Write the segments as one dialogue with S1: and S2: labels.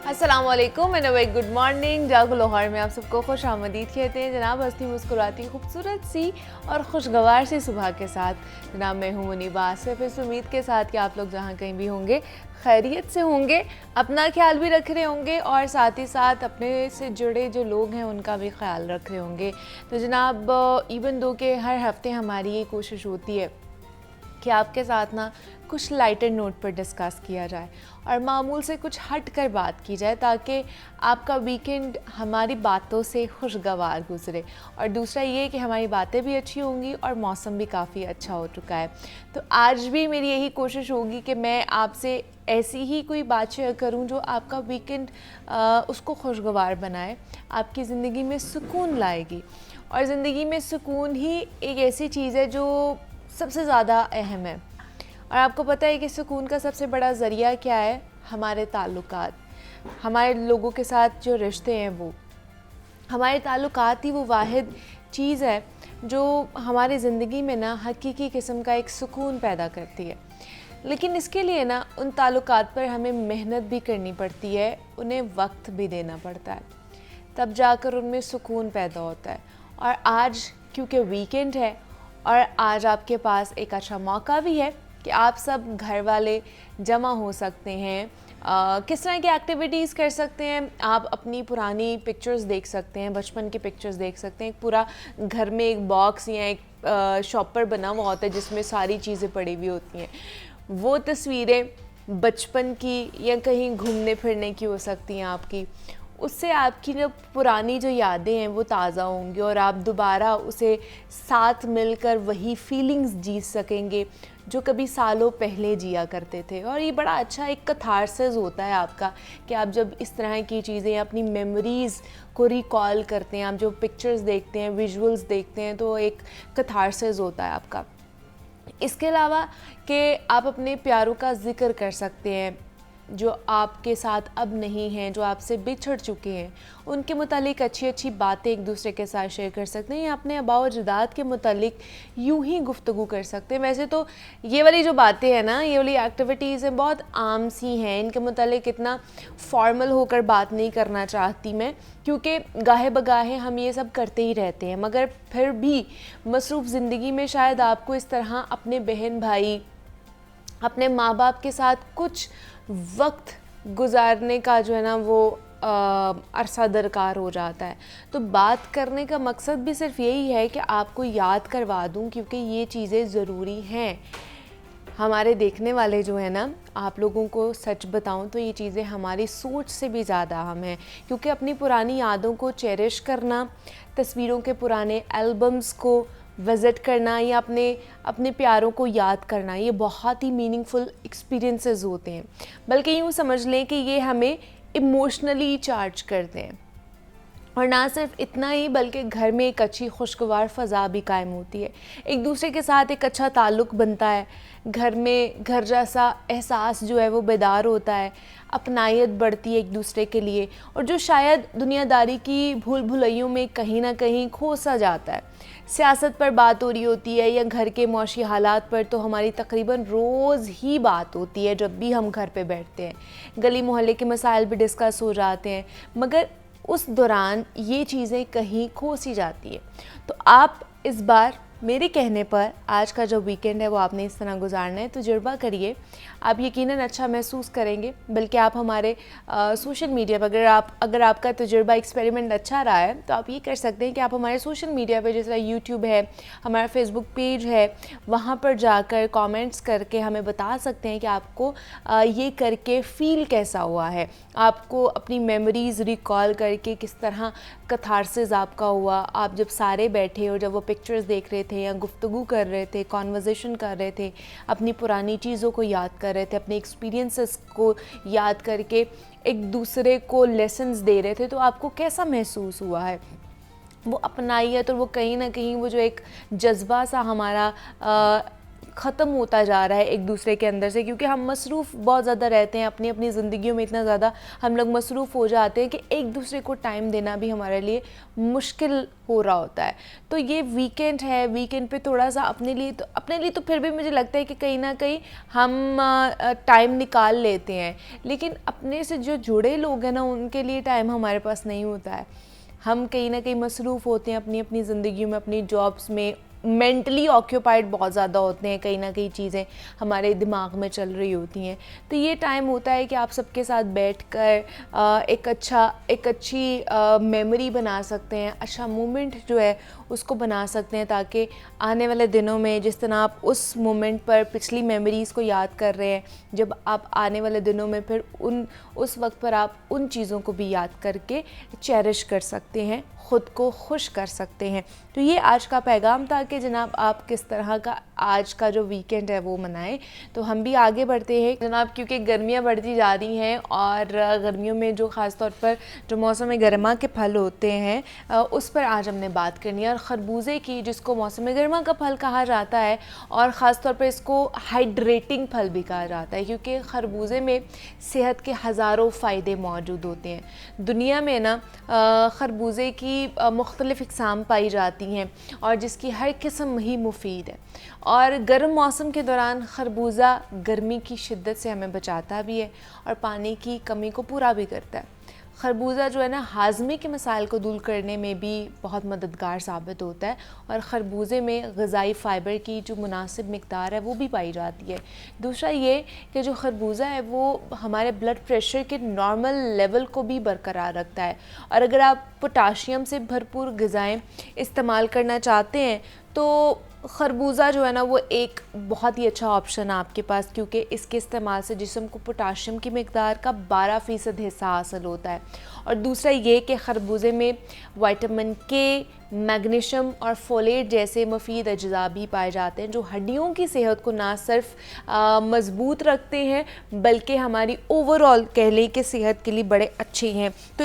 S1: अस्सलाम वालेकुम and very good morning. जागो लाहौर में आप सबको खुश आमदीद कहते हैं जनाब। हंसती मुस्कुराती खूबसूरत सी और खुशगवार सी सुबह के साथ जनाब मैं हूँ मुनीबा आसिफ। इस उम्मीद के साथ कि आप लोग जहाँ कहीं भी होंगे खैरियत से होंगे, अपना ख्याल भी रख रहे होंगे और साथ ही साथ अपने से जुड़े जो लोग हैं उनका भी ख्याल रख रहे होंगे। तो जनाब इवन दो कि हर हफ्ते हमारी ये कोशिश होती है कि आपके साथ ना कुछ लाइटर नोट पर डिस्कस किया जाए और मामूल से कुछ हट कर बात की जाए ताकि आपका वीकेंड हमारी बातों से खुशगवार गुजरे। और दूसरा ये कि हमारी बातें भी अच्छी होंगी और मौसम भी काफ़ी अच्छा हो चुका है। तो आज भी मेरी यही कोशिश होगी कि मैं आपसे ऐसी ही कोई बात शेयर करूं जो आपका वीकेंड उसको खुशगवार बनाए, आपकी ज़िंदगी में सुकून लाएगी। और ज़िंदगी में सुकून ही एक ऐसी चीज़ है जो सबसे ज़्यादा अहम है। और आपको पता है कि सुकून का सबसे बड़ा ज़रिया क्या है? हमारे ताल्लुकात, हमारे लोगों के साथ जो रिश्ते हैं वो हमारे ताल्लुकात ही वो वाहिद चीज़ है जो हमारी ज़िंदगी में ना हकीकी किस्म का एक सुकून पैदा करती है। लेकिन इसके लिए ना उन ताल्लुकात पर हमें मेहनत भी करनी पड़ती है, उन्हें वक्त भी देना पड़ता है, तब जाकर उनमें सुकून पैदा होता है। और आज क्योंकि वीकेंड है और आज आपके पास एक अच्छा मौका भी है कि आप सब घर वाले जमा हो सकते हैं। किस तरह की एक्टिविटीज़ कर सकते हैं? आप अपनी पुरानी पिक्चर्स देख सकते हैं, बचपन की पिक्चर्स देख सकते हैं। पूरा घर में एक बॉक्स या एक शॉपर बना हुआ होता है जिसमें सारी चीज़ें पड़ी हुई होती हैं। वो तस्वीरें बचपन की या कहीं घूमने फिरने की हो सकती हैं आपकी। उससे आपकी जो पुरानी जो यादें हैं वो ताज़ा होंगी और आप दोबारा उसे साथ मिलकर वही फीलिंग्स जी सकेंगे जो कभी सालों पहले जिया करते थे। और ये बड़ा अच्छा एक कथारसिस होता है आपका कि आप जब इस तरह की चीज़ें अपनी मेमोरीज़ को रिकॉल करते हैं, आप जो पिक्चर्स देखते हैं, विजुअल्स देखते हैं, तो एक कथारसिस होता है आपका। इसके अलावा कि आप अपने प्यारों का ज़िक्र कर सकते हैं जो आपके साथ अब नहीं हैं, जो आपसे बिछड़ चुके हैं, उनके मुतालिक अच्छी अच्छी बातें एक दूसरे के साथ शेयर कर सकते हैं या अपने आबा व अजदाद के मुतालिक यूं ही गुफ्तगू कर सकते हैं। वैसे तो ये वाली जो बातें हैं ना, ये वाली एक्टिविटीज़ हैं, बहुत आम सी हैं, इनके मुतालिक इतना फॉर्मल होकर बात नहीं करना चाहती मैं, क्योंकि गाहे बगाहे हम ये सब करते ही रहते हैं। मगर फिर भी मसरूफ़ ज़िंदगी में शायद आपको इस तरह अपने बहन भाई, अपने माँ बाप के साथ कुछ वक्त गुजारने का जो है ना वो अरसा दरकार हो जाता है। तो बात करने का मकसद भी सिर्फ यही है कि आपको याद करवा दूं, क्योंकि ये चीज़ें ज़रूरी हैं। हमारे देखने वाले जो है ना, आप लोगों को सच बताऊं तो ये चीज़ें हमारी सोच से भी ज़्यादा अहम हैं, क्योंकि अपनी पुरानी यादों को चेरिश करना, तस्वीरों के पुराने एल्बम्स को विज़िट करना या अपने प्यारों को याद करना, ये बहुत ही मीनिंगफुल एक्सपीरियंसेस होते हैं। बल्कि यूँ समझ लें कि ये हमें इमोशनली चार्ज करते हैं। और ना सिर्फ इतना ही बल्कि घर में एक अच्छी खुशगवार फ़ज़ा भी कायम होती है, एक दूसरे के साथ एक अच्छा ताल्लुक़ बनता है, घर में घर जैसा एहसास जो है वो बेदार होता है, अपनायत बढ़ती है एक दूसरे के लिए। और जो शायद दुनियादारी की भूल भुलैयों में कहीं ना कहीं खो सा जाता है। सियासत पर बात हो रही होती है या घर के मौशी हालात पर तो हमारी तकरीबन रोज़ ही बात होती है। जब भी हम घर पे बैठते हैं गली मोहल्ले के मसाइल भी डिस्कस हो जाते हैं, मगर उस दौरान ये चीज़ें कहीं खो सी जाती है। तो आप इस बार मेरे कहने पर आज का जो वीकेंड है वो आपने इस तरह गुजारना है। तजुर्बा करिए, आप यकीनन अच्छा महसूस करेंगे। बल्कि आप हमारे सोशल मीडिया पर अगर आपका तजुर्बा एक्सपेरिमेंट अच्छा रहा है तो आप ये कर सकते हैं कि आप हमारे सोशल मीडिया पर, जैसे यूट्यूब है, हमारा फेसबुक पेज है, वहाँ पर जाकर कमेंट्स करके हमें बता सकते हैं कि आपको ये करके फ़ील कैसा हुआ है, आपको अपनी मेमोरीज़ रिकॉल करके किस तरह कथारसिस आपका हुआ। आप जब सारे बैठे और जब वो पिक्चर्स देख रहे थे या गुफ्तगू कर रहे थे, कॉन्वर्सेशन कर रहे थे, अपनी पुरानी चीज़ों को याद कर रहे थे, अपने एक्सपीरियंसेस को याद करके एक दूसरे को लेसन्स दे रहे थे, तो आपको कैसा महसूस हुआ है? वो अपनाइए। तो वो कहीं ना कहीं वो जो एक जज्बा सा हमारा ख़त्म होता जा रहा है एक दूसरे के अंदर से, क्योंकि हम मसरूफ़ बहुत ज़्यादा रहते हैं अपनी अपनी ज़िंदगियों में, इतना ज़्यादा हम लोग मसरूफ़ हो जाते हैं कि एक दूसरे को टाइम देना भी हमारे लिए मुश्किल हो रहा होता है। तो ये वीकेंड है, वीकेंड पे थोड़ा सा अपने लिए तो फिर भी मुझे लगता है कि कहीं ना कहीं हम टाइम निकाल लेते हैं, लेकिन अपने से जो जुड़े लोग हैं ना उनके लिए टाइम हमारे पास नहीं होता है। हम कहीं ना कहीं मसरूफ़ होते हैं अपनी अपनी ज़िंदगी में, अपनी जॉब्स में, मेंटली ऑक्यूपाइड बहुत ज़्यादा होते हैं, कहीं ना कहीं चीज़ें हमारे दिमाग में चल रही होती हैं। तो ये टाइम होता है कि आप सबके साथ बैठकर एक अच्छी मेमोरी बना सकते हैं, अच्छा मोमेंट जो है उसको बना सकते हैं, ताकि आने वाले दिनों में जिस तरह आप उस मोमेंट पर पिछली मेमोरीज़ को याद कर रहे हैं, जब आप आने वाले दिनों में फिर उस वक्त पर आप उन चीज़ों को भी याद करके चेरिश कर सकते हैं, ख़ुद को खुश कर सकते हैं। तो ये आज का पैगाम था कि जनाब आप किस तरह का आज का जो वीकेंड है वो मनाएं। तो हम भी आगे बढ़ते हैं जनाब, क्योंकि गर्मियाँ बढ़ती जा रही हैं और गर्मियों में जो ख़ास तौर पर जो मौसम गर्मा के फल होते हैं उस पर आज हमने बात करनी है, और ख़रबूजे की, जिसको मौसम गर्मा का फल कहा जाता है और ख़ास तौर पर इसको हाइड्रेटिंग फल भी कहा जाता है, क्योंकि खरबूजे में सेहत के हज़ारों फ़ायदे मौजूद होते हैं। दुनिया में ना खरबूजे की मुख्तलिफ़ इक़साम पाई जाती हैं और जिसकी हर किस्म ही मुफीद है, और गर्म मौसम के दौरान खरबूजा गर्मी की शिद्दत से हमें बचाता भी है और पानी की कमी को पूरा भी करता है। खरबूजा जो है ना हाज़मे के मसाइल को दूर करने में भी बहुत मददगार साबित होता है, और ख़रबूजे में ग़िज़ाई फ़ाइबर की जो मुनासिब मिक़दार है वो भी पाई जाती है। दूसरा ये कि जो खरबूजा है वो हमारे ब्लड प्रेशर के नॉर्मल लेवल को भी बरकरार रखता है, और अगर आप पोटाशियम से भरपूर ग़िज़ाएँ इस्तेमाल करना चाहते हैं तो खरबूजा जो है ना वो एक बहुत ही अच्छा ऑप्शन है आपके पास, क्योंकि इसके इस्तेमाल से जिस्म को पोटाशियम की मिक़दार का 12% हिस्सा हासिल होता है। और दूसरा ये कि खरबूजे में विटामिन के, मैग्नीशियम और फोलेट जैसे मुफीद अज्जा भी पाए जाते हैं, जो हड्डियों की सेहत को ना सिर्फ मज़बूत रखते हैं बल्कि हमारी ओवरऑल कह लें कि सेहत के लिए बड़े अच्छे हैं। तो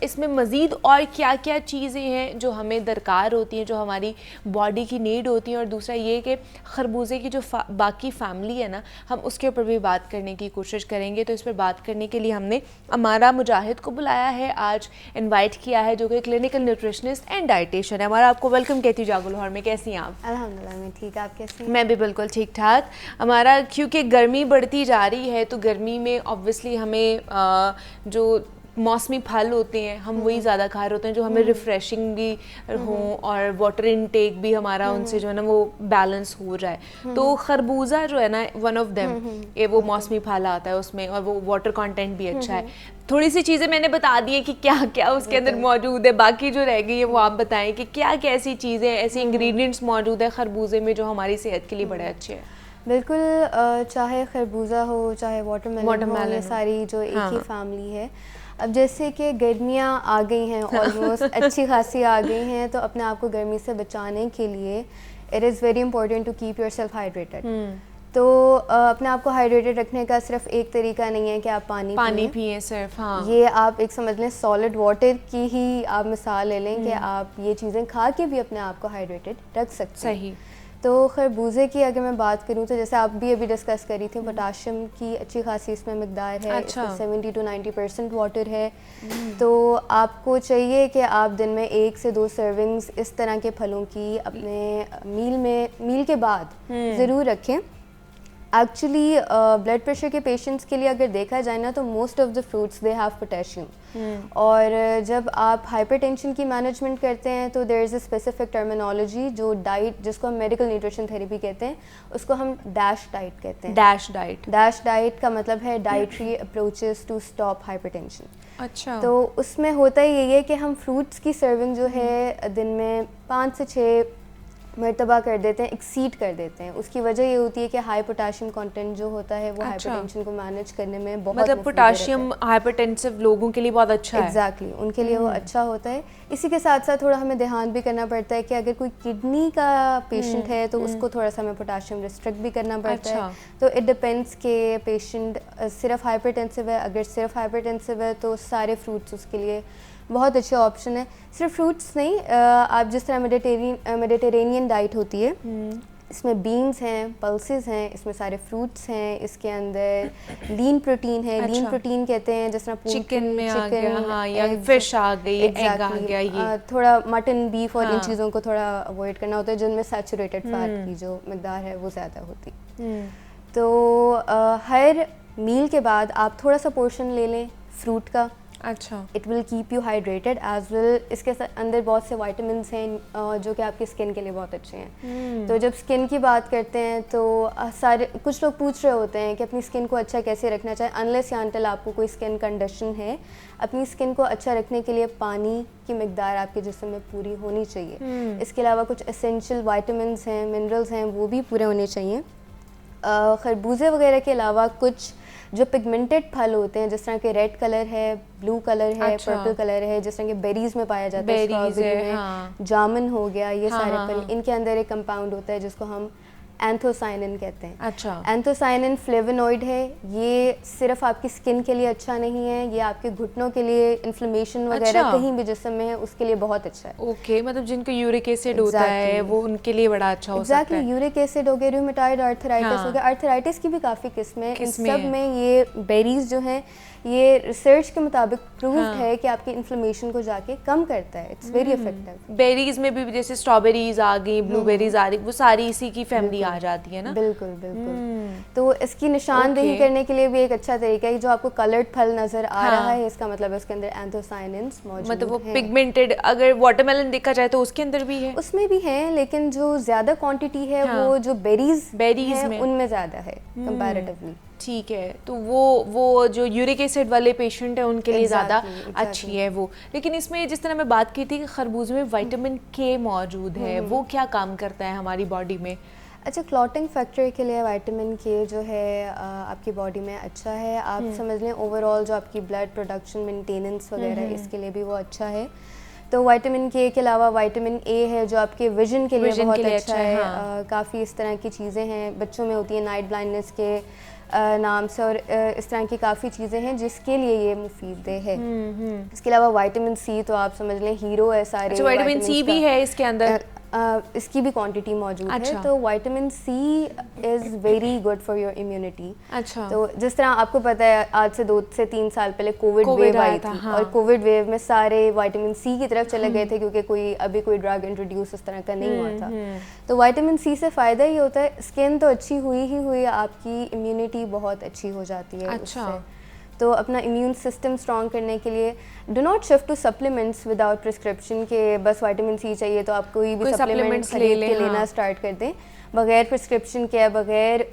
S1: इसमें मज़ीद और क्या क्या चीज़ें हैं जो हमें दरकार होती हैं, जो हमारी बॉडी की नीड होती हैं। और दूसरा ये कि खरबूजे की जो बाकी फैमिली है ना, हम उसके ऊपर भी बात करने की कोशिश करेंगे। तो इस पर बात करने के लिए हमने अमारा मुजाहिद को बुलाया है, आज इनवाइट किया है, जो कि क्लिनिकल न्यूट्रिशनिस्ट एंड डाइटिशियन है। हमारा आपको वेलकम कहती हूँ जागो लाहौर में। कैसी हैं आप?
S2: अल्हम्दुलिल्लाह मैं ठीक, आप कैसी हैं?
S1: मैं भी बिल्कुल ठीक ठाक। हमारा क्योंकि गर्मी बढ़ती जा रही है तो गर्मी में ऑब्वियसली हमें जो मौसमी फल होते हैं हम वही ज़्यादा खा रहे होते हैं जो हमें रिफ़्रेशिंग भी हों और वाटर इनटेक भी हमारा उनसे जो है ना वो बैलेंस हो जाए। तो खरबूजा जो है ना वन ऑफ देम, ये वो मौसमी फल आता है उसमें, और वो वाटर कंटेंट भी अच्छा है। थोड़ी सी चीज़ें मैंने बता दी है कि क्या क्या उसके अंदर मौजूद है, बाकी जो रह गई है वो आप बताएं कि क्या क्या ऐसी चीज़ें, ऐसी इंग्रेडिएंट्स मौजूद है खरबूजे में जो हमारी सेहत के लिए बड़े अच्छे हैं।
S2: बिल्कुल, चाहे खरबूजा हो चाहे वाटरमेलन हो, ये सारी जो एक ही फैमिली है। अब जैसे कि गर्मियाँ आ गई हैं, ऑलमोस्ट अच्छी खासी आ गई हैं, तो अपने आप को गर्मी से बचाने के लिए it is very important to keep yourself hydrated. तो अपने आप को हाइड्रेटेड रखने का सिर्फ एक तरीका नहीं है कि आप पानी
S1: पिए सिर्फ, हाँ।
S2: ये आप एक समझ लें सॉलिड वाटर की ही आप मिसाल ले लें कि आप ये चीज़ें खा के भी अपने आप को हाइड्रेटेड रख सकते हैं। सही। तो खरबूजे की अगर मैं बात करूँ तो जैसे आप भी अभी डिस्कस करी थी, पोटाशियम की अच्छी खासी इसमें मिकदार है। अच्छा। 70 to 90% वाटर है। तो आपको चाहिए कि आप दिन में 1 से 2 सर्विंग्स इस तरह के फलों की अपने मील के बाद ज़रूर रखें। एक्चुअली ब्लड प्रेशर के पेशेंट्स के लिए अगर देखा जाए ना तो most of the fruits they have potassium. और जब आप हाइपरटेंशन की मैनेजमेंट करते हैं तो there is a specific terminology जो डाइट, जिसको हम मेडिकल न्यूट्रिशन थेरेपी कहते हैं, उसको हम डैश डाइट कहते हैं। डैश डाइट का मतलब है dietary approaches to stop hypertension. अच्छा। तो उसमें होता ही यही है कि हम फ्रूट्स की सर्विंग जो है दिन में 5 से 6 मरतबा कर देते हैं, एक्सीड कर देते हैं। उसकी वजह ये होती है कि हाई पोटाशियम कंटेंट जो होता है वो हाइपरटेंशन को मैनेज करने में बहुत,
S1: मतलब पोटाशियम हाइपरटेंसिव लोगों के लिए बहुत अच्छा है।
S2: एग्जैक्टली, उनके लिए वो अच्छा होता है। इसी के साथ साथ थोड़ा हमें ध्यान भी करना पड़ता है कि अगर कोई किडनी का पेशेंट है तो उसको थोड़ा सा हमें पोटाशियम रिस्ट्रिक्ट भी करना पड़ता है। तो इट डिपेंड्स कि पेशेंट सिर्फ हाइपरटेंसिव है। अगर सिर्फ हाइपरटेंसिव है तो सारे फ्रूट्स उसके लिए बहुत अच्छे ऑप्शन है। सिर्फ फ्रूट्स नहीं, आप जिस तरह मेडिटेरेनियन डाइट होती है इसमें बीन्स हैं, पल्सेस हैं, इसमें सारे फ्रूट्स हैं, इसके अंदर लीन प्रोटीन है। लीन प्रोटीन कहते हैं जिस तरह
S1: चिकन में आ गया, हाँ, या फिश आ गई, एग आ गया, ये
S2: थोड़ा मटन, बीफ और इन चीज़ों को थोड़ा अवॉइड करना होता है जिनमें सैचुरेटेड फैट की जो मिकदार है वो ज़्यादा होती है। तो हर मील के बाद आप थोड़ा सा पोर्शन ले लें फ्रूट का।
S1: अच्छा,
S2: it will keep you hydrated as well. इसके अंदर बहुत से वाइटामिन हैं जो कि आपकी स्किन के लिए बहुत अच्छे हैं। तो जब स्किन की बात करते हैं तो सारे कुछ लोग पूछ रहे होते हैं कि अपनी स्किन को अच्छा कैसे रखना चाहिए। अनलेस या अनटिल आपको कोई स्किन कंडीशन है, अपनी स्किन को अच्छा रखने के लिए पानी की मिकदार आपके जिस्म में पूरी होनी चाहिए। इसके अलावा कुछ एसेंशियल वाइटामिन हैं, मिनरल्स हैं, वो भी पूरे होने चाहिए। खरबूजे वगैरह के अलावा कुछ जो पिगमेंटेड फल होते हैं जिस तरह के रेड कलर है, ब्लू कलर है, पर्पल कलर है, जिस तरह के बेरीज में पाया जाता है, स्ट्रॉबेरी में, हाँ। जामुन हो गया, ये सारे फल, इनके अंदर एक कंपाउंड होता है जिसको हम एंथोसाइनिन कहते हैं।
S1: अच्छा,
S2: एंथोसाइनिन फ्लेवोनॉइड है। ये सिर्फ आपकी स्किन के लिए अच्छा नहीं है, ये आपके घुटनों के लिए, इन्फ्लेमेशन वगैरह कहीं भी जिस्म में है उसके लिए बहुत अच्छा है।
S1: ओके, मतलब जिनको यूरिक एसिड होता है वो उनके लिए बड़ा अच्छा हो सकता है।
S2: यूरिक एसिड हो गया, रूमेटॉइड आर्थराइटिस हो गया। आर्थराइटिस की भी काफ़ी किस्में हैं। इन सब में ये बेरीज जो हैं ये रिसर्च के मुताबिक प्रूव्ड है कि आपकी इन्फ्लेमेशन को जाके कम करता है। It's very effective.
S1: बेरीज में भी जैसे स्ट्रॉबेरीज आ गई, ब्लूबेरीज आ रही, वो सारी इसी की फैमिली आ जाती है ना।
S2: बिल्कुल बिल्कुल। तो इसकी निशानदेही करने के लिए भी एक अच्छा तरीका है। जो आपको कलर्ड फल नजर आ रहा है, इसका मतलब उसके अंदर एंथोसाइनिन्स मौजूद है।
S1: मतलब वो पिगमेंटेड, अगर वाटरमेलन देखा जाए तो उसके अंदर भी है,
S2: उसमें भी है, लेकिन जो ज्यादा क्वांटिटी है वो जो बेरीज में उनमें ज्यादा है कंपैरेटिवली।
S1: ठीक है, तो वो जो यूरिक एसिड वाले पेशेंट है उनके लिए ज़्यादा अच्छी है वो। लेकिन इसमें जिस तरह मैं बात की थी कि खरबूज में विटामिन के मौजूद है, वो क्या काम करता है हमारी बॉडी में?
S2: अच्छा, क्लॉटिंग फैक्टर के लिए विटामिन के जो है आपकी बॉडी में अच्छा है। आप समझ लें ओवरऑल जो आपकी ब्लड प्रोडक्शन, मेंटेनेंस वगैरह, इसके लिए भी वो अच्छा है। तो विटामिन के अलावा विटामिन ए है जो आपके विजन के लिए बहुत अच्छा है। काफ़ी इस तरह की चीज़ें हैं, बच्चों में होती है नाइट ब्लाइंडनेस के नाम से, और इस तरह की काफ़ी चीज़ें हैं जिसके लिए ये मुफीद है। इसके अलावा विटामिन सी तो आप समझ लें हीरो है सारे।
S1: अच्छा, विटामिन सी भी है इसके अंदर?
S2: इसकी भी क्वांटिटी मौजूद है। तो vitamin C is very good for your immunity.
S1: अच्छा,
S2: तो जिस तरह आपको पता है आज से 2 से 3 साल पहले कोविड वेव आई थी, और कोविड वेव में सारे विटामिन सी की तरफ चले गए थे क्योंकि अभी कोई ड्रग इंट्रोड्यूस इस तरह का नहीं हुआ था। तो विटामिन सी से फ़ायदा ये होता है, स्किन तो अच्छी हुई ही हुई, आपकी इम्यूनिटी बहुत अच्छी हो जाती है।
S1: अच्छा,
S2: तो अपना इम्यून सिस्टम स्ट्रॉन्ग करने के लिए do not shift to supplements without prescription के बस विटामिन सी चाहिए तो आप कोई भी सप्लीमेंट खरीद के लेना स्टार्ट कर दें बगैर प्रिस्क्रिप्शन के, बगैर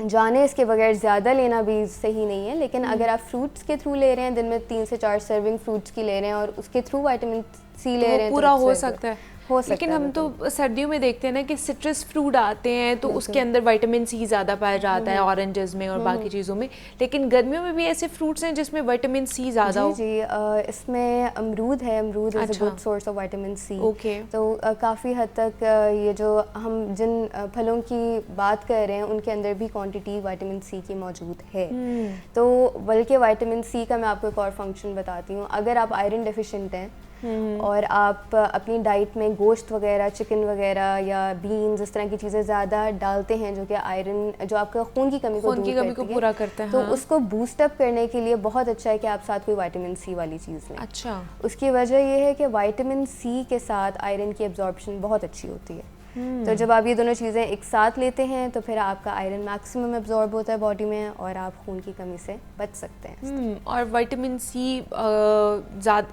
S2: जाने इसके बगैर ज़्यादा लेना भी सही नहीं है। लेकिन अगर आप फ्रूट्स के थ्रू ले रहे हैं, दिन में 3 से 4 सर्विंग फ्रूट्स की ले रहे हैं और उसके थ्रू विटामिन सी ले रहे हैं,
S1: पूरा हो सकता है। लेकिन हम तो सर्दियों में देखते हैं ना कि सिट्रस फ्रूट आते हैं तो उसके अंदर विटामिन सी ज़्यादा पाया जाता है, ऑरेंजेस में और बाकी चीज़ों में। लेकिन गर्मियों में भी ऐसे फ्रूट्स हैं जिसमें विटामिन सी ज़्यादा हो।
S2: जी, इसमें अमरूद है। Amrood is a good source of vitamin C.
S1: Okay,
S2: तो काफ़ी हद तक ये जो हम जिन फलों की बात कर रहे हैं उनके अंदर भी क्वांटिटी विटामिन सी की मौजूद है। तो बल्कि विटामिन सी का मैं आपको एक और फंक्शन बताती हूँ। अगर आप आयरन डेफिशिएंट हैं और आप अपनी डाइट में गोश्त वगैरह, चिकन वगैरह या बीन्स, इस तरह की चीज़ें ज़्यादा डालते हैं जो कि आयरन, जो आपका खून की कमी को
S1: पूरा करता है,
S2: तो उसको बूस्ट अप करने के लिए बहुत अच्छा है कि आप साथ कोई विटामिन सी वाली चीज़ लें।
S1: अच्छा,
S2: उसकी वजह यह है कि विटामिन सी के साथ आयरन की एब्जॉर्प्शन बहुत अच्छी होती है। तो जब आप ये दोनों चीज़ें एक साथ लेते हैं तो फिर आपका आयरन मैक्सिमम एब्जॉर्ब होता है बॉडी में और आप खून की कमी से बच सकते हैं।
S1: और विटामिन सी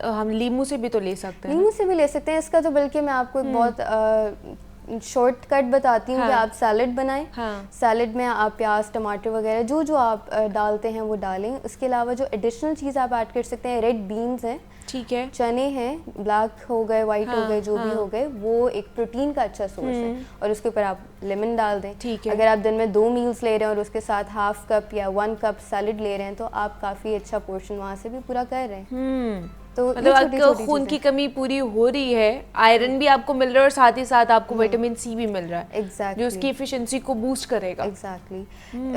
S1: हम लीमू से भी तो ले सकते हैं?
S2: लीमू से भी ले सकते हैं। इसका तो बल्कि मैं आपको एक बहुत शॉर्टकट बताती हूँ कि आप सैलड बनाएं। सैलड में आप प्याज, टमाटर वगैरह जो आप डालते हैं वो डालें। उसके अलावा जो एडिशनल चीज़ आप ऐड कर सकते हैं, रेड बीन्स हैं,
S1: ठीक है,
S2: चने हैं, ब्लैक हो गए, वाइट हो गए, जो भी हो गए, वो एक प्रोटीन का अच्छा सोर्स है। और उसके ऊपर आप लेमन डाल दें।
S1: ठीक है,
S2: अगर आप दिन में 2 मील्स ले रहे हैं और उसके साथ हाफ कप या 1 कप सैलड ले रहे हैं तो आप काफ़ी अच्छा पोर्शन वहाँ से भी पूरा कर रहे हैं। तो
S1: मतलब आपको खून की कमी पूरी हो रही है, आयरन भी आपको मिल रहा है और साथ ही साथ आपको विटामिन सी भी मिल रहा है।
S2: एग्जैक्टली,
S1: जो उसकी एफिशिएंसी को बूस्ट करेगा।
S2: Exactly.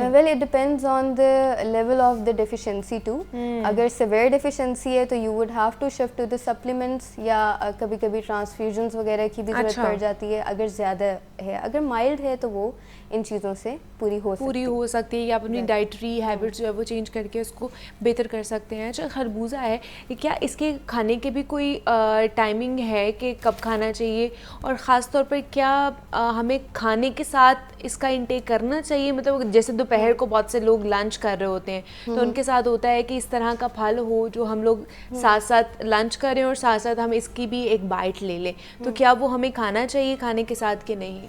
S2: Well, it depends on the level of the deficiency too. अगर सिवियर डेफिशिएंसी है तो you would have to shift to the supplements या कभी कभी ट्रांसफ्यूजन्स वगैरह की भी जरूरत पड़ जाती है अगर ज़्यादा है। अगर माइल्ड चाइल्ड है तो वो इन चीज़ों से पूरी हो
S1: सकती है, या अपनी डाइटरी हैबिट्स जो है वो चेंज करके उसको बेहतर कर सकते हैं। अच्छा, खरबूजा है, क्या इसके खाने के भी कोई टाइमिंग है कि कब खाना चाहिए, और ख़ास तौर पर क्या हमें खाने के साथ इसका इंटेक करना चाहिए? मतलब जैसे दोपहर को बहुत से लोग लंच कर रहे होते हैं तो उनके साथ होता है कि इस तरह का फल हो जो हम लोग साथ साथ लंच करें और साथ साथ हम इसकी भी एक बाइट ले लें, तो क्या वो हमें खाना चाहिए खाने के साथ कि नहीं?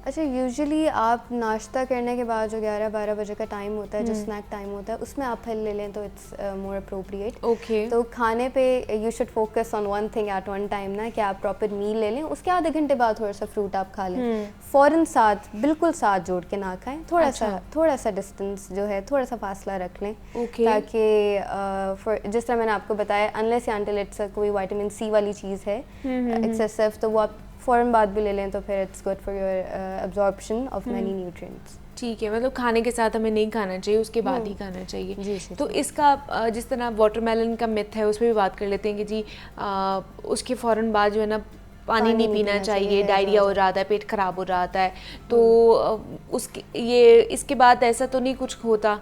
S2: अच्छा, यूजुअली आप नाश्ता करने के बाद जो 11-12 बजे का टाइम होता है, जो स्नैक टाइम होता है, उसमें आप फल ले लें तो इट्स मोर अप्रोप्रिएट।
S1: ओके।
S2: तो खाने पे you should focus on one thing at one time ना, कि आप प्रॉपर मील ले लें, उसके आधे घंटे बाद थोड़ा सा फ्रूट आप खा लें। फ़ौरन साथ बिल्कुल साथ जोड़ के ना खाएं, थोड़ा सा डिस्टेंस जो है, थोड़ा सा फासला रख लें। ताकि जिस तरह मैंने आपको बताया, अनलेस या अनटिल इट्स कोई विटामिन सी वाली चीज़ है एक्सेसिव, तो वो आप फ़ौरन बाद भी ले लें तो फिर it's good for your absorption of many nutrients.
S1: ठीक है, मतलब खाने के साथ हमें नहीं खाना चाहिए, उसके बाद ही खाना चाहिए।
S2: जी,
S1: तो इसका जिस तरह वाटरमेलन का मिथ है उस पर भी बात कर लेते हैं कि जी उसके फ़ौरन बाद जो है ना पानी नहीं पीना चाहिए, डायरिया हो जाता है, पेट ख़राब हो जाता है, तो इसके बाद ऐसा तो नहीं कुछ होता?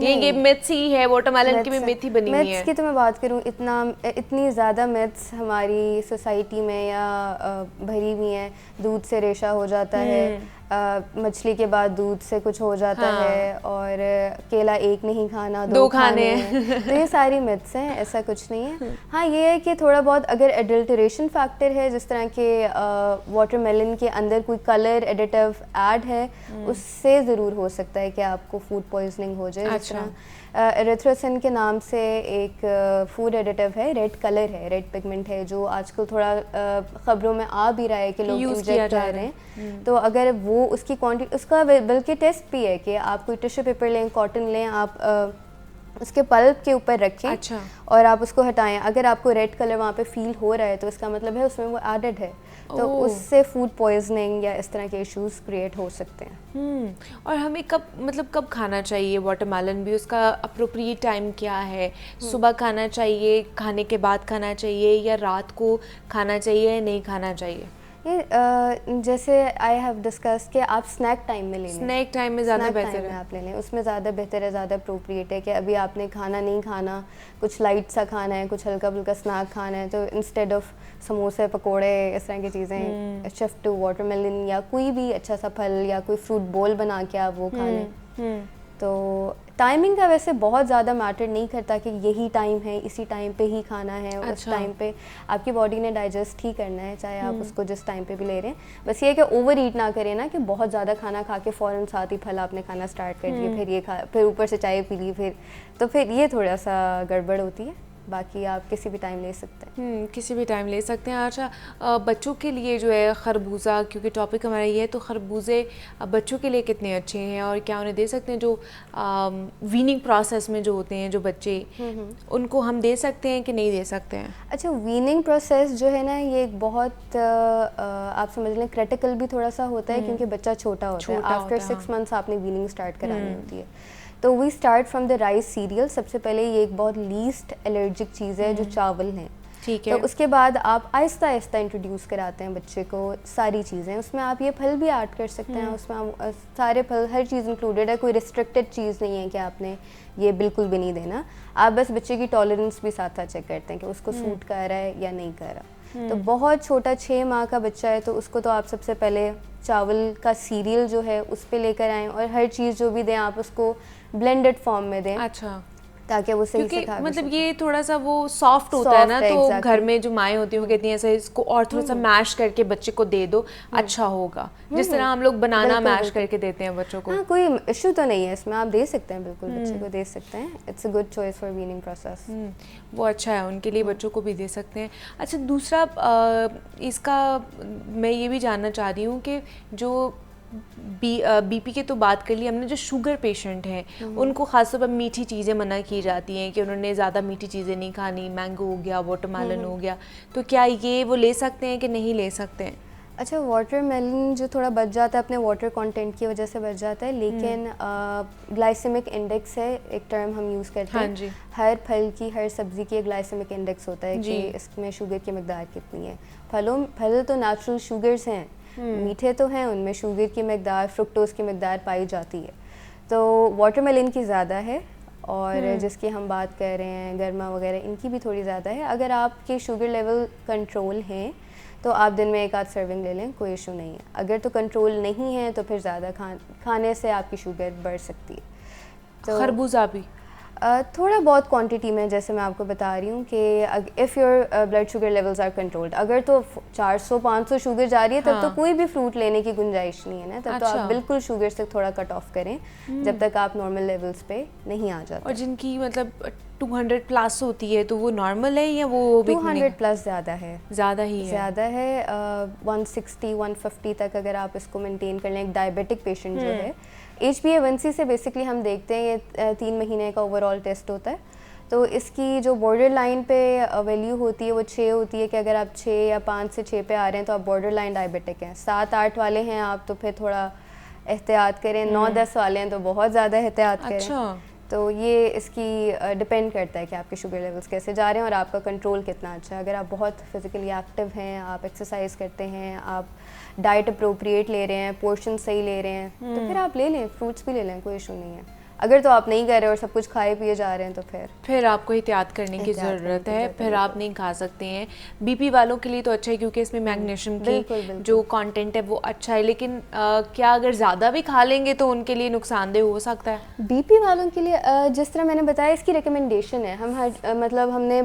S1: ये मिथ्स ही है, वाटरमेलन की भी मिथ ही बनी हुई है।
S2: मिथ्स की तो मैं बात करूं, इतनी ज़्यादा मिथ्स हमारी सोसाइटी में या भरी हुई हैं। दूध से रेशा हो जाता है, मछली के बाद दूध से कुछ हो जाता है, और केला एक नहीं खाना, दो खाने तो ये सारी मिथ्स हैं, ऐसा कुछ नहीं है। हाँ, ये है कि थोड़ा बहुत अगर एडल्टरेशन फैक्टर है, जिस तरह के वाटरमेलन के अंदर कोई कलर एडिटिव ऐड है, उससे ज़रूर हो सकता है कि आपको फूड पॉइजनिंग हो जाए।
S1: अच्छा।
S2: एरिथ्रोसिन के नाम से एक फूड एडिटिव है, रेड कलर है, रेड पिगमेंट है, जो आजकल थोड़ा ख़बरों में आ भी रहा है कि लोग इंजेक्ट कर रहे हैं। तो अगर वो उसकी क्वांटिटी, उसका बल्कि टेस्ट भी है कि आप कोई टिश्यू पेपर लें, कॉटन लें, आप उसके पल्प के ऊपर रखें।
S1: अच्छा।
S2: और आप उसको हटाएं, अगर आपको रेड कलर वहाँ पे फील हो रहा है तो इसका मतलब है उसमें वो एडेड है, तो उससे फूड पॉइजनिंग या इस तरह के इश्यूज क्रिएट हो सकते हैं।
S1: और हमें कब खाना चाहिए वाटरमेलन भी? उसका अप्रोप्रिएट टाइम क्या है? सुबह खाना चाहिए, खाने के बाद खाना चाहिए, या रात को खाना चाहिए या नहीं खाना चाहिए?
S2: ये जैसे आई हैव डिस्कस कि आप स्नैक टाइम में ले लें,
S1: स्नैक टाइम में ज़्यादा बेहतर है,
S2: आप ले लें, उसमें ज़्यादा बेहतर है, ज़्यादा अप्रोप्रिएट है कि अभी आपने खाना नहीं खाना, कुछ लाइट सा खाना है, कुछ हल्का फुल्का स्नैक खाना है, तो इंस्टेड ऑफ समोसे पकोड़े इस तरह की चीज़ें, शिफ्ट टू वाटरमेलन या कोई भी अच्छा सा फल या कोई फ्रूट बोल बना के आप वो खा लें। तो टाइमिंग का वैसे बहुत ज़्यादा मैटर नहीं करता कि यही टाइम है, इसी टाइम पे ही खाना है, उस टाइम पे आपकी बॉडी ने डाइजेस्ट ही करना है, चाहे आप उसको जिस टाइम पे भी ले रहे हैं। बस ये है कि ओवर ईट ना करें ना, कि बहुत ज़्यादा खाना खा के फ़ौरन साथ ही फल आपने खाना स्टार्ट कर दिया, फिर ऊपर से चाय पी ली, फिर ये थोड़ा सा गड़बड़ होती है। बाकी आप किसी भी टाइम ले सकते हैं।
S1: किसी भी टाइम ले सकते हैं। अच्छा, बच्चों के लिए जो है खरबूजा, क्योंकि टॉपिक हमारा ये है, तो खरबूजे बच्चों के लिए कितने अच्छे हैं, और क्या उन्हें दे सकते हैं? जो वीनिंग प्रोसेस में जो होते हैं जो बच्चे, उनको हम दे सकते हैं कि नहीं दे सकते हैं?
S2: अच्छा, वीनिंग प्रोसेस जो है ना, ये एक बहुत आप समझ लें क्रिटिकल भी थोड़ा सा होता है, क्योंकि बच्चा छोटा होता है। आफ्टर 6 मंथ्स आपने वीनिंग स्टार्ट करानी होती है। तो we start from the rice cereal. सबसे पहले ये एक बहुत लीस्ट एलर्जिक चीज़ है जो चावल हैं,
S1: ठीक है।
S2: तो उसके बाद आप आहिस्ता आहिस्ता इंट्रोड्यूस कराते हैं बच्चे को सारी चीज़ें। उसमें आप ये फल भी ऐड कर सकते हैं, उसमें आप सारे फल, हर चीज़ इंक्लूडेड है, कोई रिस्ट्रिक्टेड चीज़ नहीं है कि आपने ये बिल्कुल भी नहीं देना। आप बस बच्चे की टॉलरेंस भी साथ साथ चेक करते हैं कि उसको सूट कर रहा है या नहीं कर रहा। तो बहुत छोटा 6 माह का बच्चा है, तो उसको तो आप सबसे पहले चावल का सीरियल जो है उस पे लेकर आएँ, और हर चीज़ जो भी दें आप उसको ब्लेंडेड फॉर्म में दें।
S1: अच्छा,
S2: ताकि वो सही से खा
S1: मतलब ये थोड़ा सा वो सॉफ्ट होता है ना, तो घर में जो माएँ होती हैं वो कहती हैं ऐसे इसको और थोड़ा सा मैश करके बच्चे को दे दो, अच्छा होगा, जिस तरह हम लोग बनाना मैश करके देते हैं बच्चों को।
S2: हाँ, कोई इशू तो नहीं है इसमें, आप दे सकते हैं, बिल्कुल बच्चे को दे सकते हैं। It's a good choice for weaning process.
S1: वो अच्छा है उनके लिए, बच्चों को भी दे सकते हैं। अच्छा, दूसरा इसका मैं ये भी जानना चाह रही हूँ कि जो बीपी की तो बात कर ली हमने, जो शुगर पेशेंट हैं उनको ख़ासतौर पर मीठी चीज़ें मना की जाती हैं कि उन्होंने ज़्यादा मीठी चीज़ें नहीं खानी, मैंगो हो गया, वाटरमेलन हो गया, तो क्या ये वो ले सकते हैं कि नहीं ले सकते हैं?
S2: अच्छा, वाटरमेलन जो थोड़ा बच जाता है अपने वाटर कंटेंट की वजह से बच जाता है, लेकिन ग्लाइसेमिक इंडेक्स है एक टर्म हम यूज़ करते हैं।
S1: हाँ जी।
S2: हर फल की, हर सब्ज़ी की एक ग्लाइसेमिक इंडेक्स होता है कि इसमें शुगर की मकदार कितनी है। फल तो नेचुरल शुगर्स हैं, मीठे तो हैं, उनमें शुगर की मकदार, फ्रुक्टोज की मकदार पाई जाती है। तो वाटरमेलन की ज़्यादा है, और जिसकी हम बात कर रहे हैं गर्मा वगैरह, इनकी भी थोड़ी ज़्यादा है। अगर आपके शुगर लेवल कंट्रोल हैं तो आप दिन में 1 आध सर्विंग ले लें, कोई इशू नहीं है। अगर तो कंट्रोल नहीं है तो फिर ज़्यादा खाने से आपकी शुगर बढ़ सकती है। तो
S1: खरबूजा भी
S2: थोड़ा बहुत क्वांटिटी में, जैसे मैं आपको बता रही हूँ कि if your blood sugar levels are controlled, अगर तो 400-500 शुगर जा रही है तब तो कोई भी फ्रूट लेने की गुंजाइश नहीं है ना, तब तो आप बिल्कुल शुगर से थोड़ा कट ऑफ करें जब तक आप नॉर्मल लेवल्स पे नहीं आ जाते।
S1: और जिनकी मतलब 200 प्लस होती है तो वो नॉर्मल है या वो
S2: 200 प्लस ज़्यादा है,
S1: ज़्यादा ही है,
S2: ज़्यादा है। 160-150 तक अगर आप इसको मेंटेन कर लें, एक डायबिटिक पेशेंट जो है, HbA1c से बेसिकली हम देखते हैं, ये 3 महीने का ओवरऑल टेस्ट होता है। तो इसकी जो बॉर्डर लाइन पे वैल्यू होती है वो 6 होती है, कि अगर आप 6 या 5 से 6 पे आ रहे हैं तो आप बॉर्डर लाइन डायबिटिक हैं। 7-8 वाले हैं आप तो फिर थोड़ा एहतियात करें, 9-10 वाले हैं तो बहुत ज़्यादा एहतियात करें।
S1: अच्छा।
S2: तो ये इसकी डिपेंड करता है कि आपके शुगर लेवल्स कैसे जा रहे हैं और आपका कंट्रोल कितना अच्छा है। अगर आप बहुत फिजिकली एक्टिव हैं, आप एक्सरसाइज करते हैं, आप डाइट अप्रोप्रिएट ले रहे हैं, पोर्शन सही ले रहे हैं, तो फिर आप ले लें, फ्रूट्स भी ले लें, कोई इशू नहीं है। अगर तो आप नहीं कर रहे और सब कुछ खाए पिए जा रहे हैं तो फिर
S1: आपको एहतियात करने की ज़रूरत है, फिर आप नहीं खा सकते हैं। बीपी वालों के लिए तो अच्छा है क्योंकि इसमें मैग्नीशियम की जो कंटेंट है वो अच्छा है, लेकिन क्या अगर ज़्यादा भी खा लेंगे तो उनके लिए नुकसानदेह हो सकता है?
S2: बीपी वालों के लिए जिस तरह मैंने बताया, इसकी रिकमेंडेशन है, हम मतलब हमने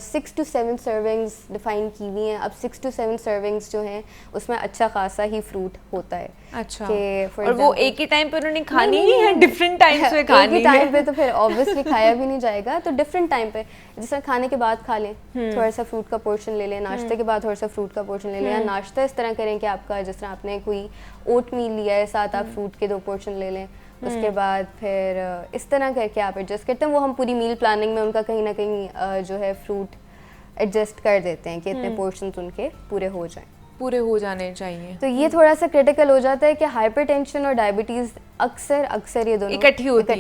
S2: 6 to 7 सर्विंग्स डिफाइन की हुई हैं। अब 6 to 7 सर्विंग्स जो हैं उसमें अच्छा खासा ही फ्रूट होता है।
S1: अच्छा, और वो एक ही टाइम पे उन्होंने खानी नहीं है, डिफरेंट टाइम्स पे खानी है।
S2: एक ही टाइम पे तो फिर ऑब्वियसली खाया भी नहीं जाएगा, तो डिफरेंट टाइम पे, जैसे खाने के बाद खा लें, थोड़ा सा फ्रूट का पोर्शन ले लें, नाश्ते के बाद थोड़ा सा फ्रूट का पोर्शन ले लें, या नाश्ता इस तरह करें कि आपका जिस तरह आपने कोई ओट मील लिया है, साथ आप फ्रूट के 2 पोर्शन ले लें, उसके बाद फिर इस तरह करके आप एडजस्ट करते हैं। वो हम पूरी मील प्लानिंग में उनका कहीं ना कहीं जो है फ्रूट एडजस्ट कर देते हैं कि इतने पोर्शंस उनके पूरे हो
S1: जाने चाहिए।
S2: तो ये थोड़ा सा क्रिटिकल हो जाता है कि हाइपरटेंशन और डायबिटीज़ अक्सर ये दोनों
S1: इकट्ठी होती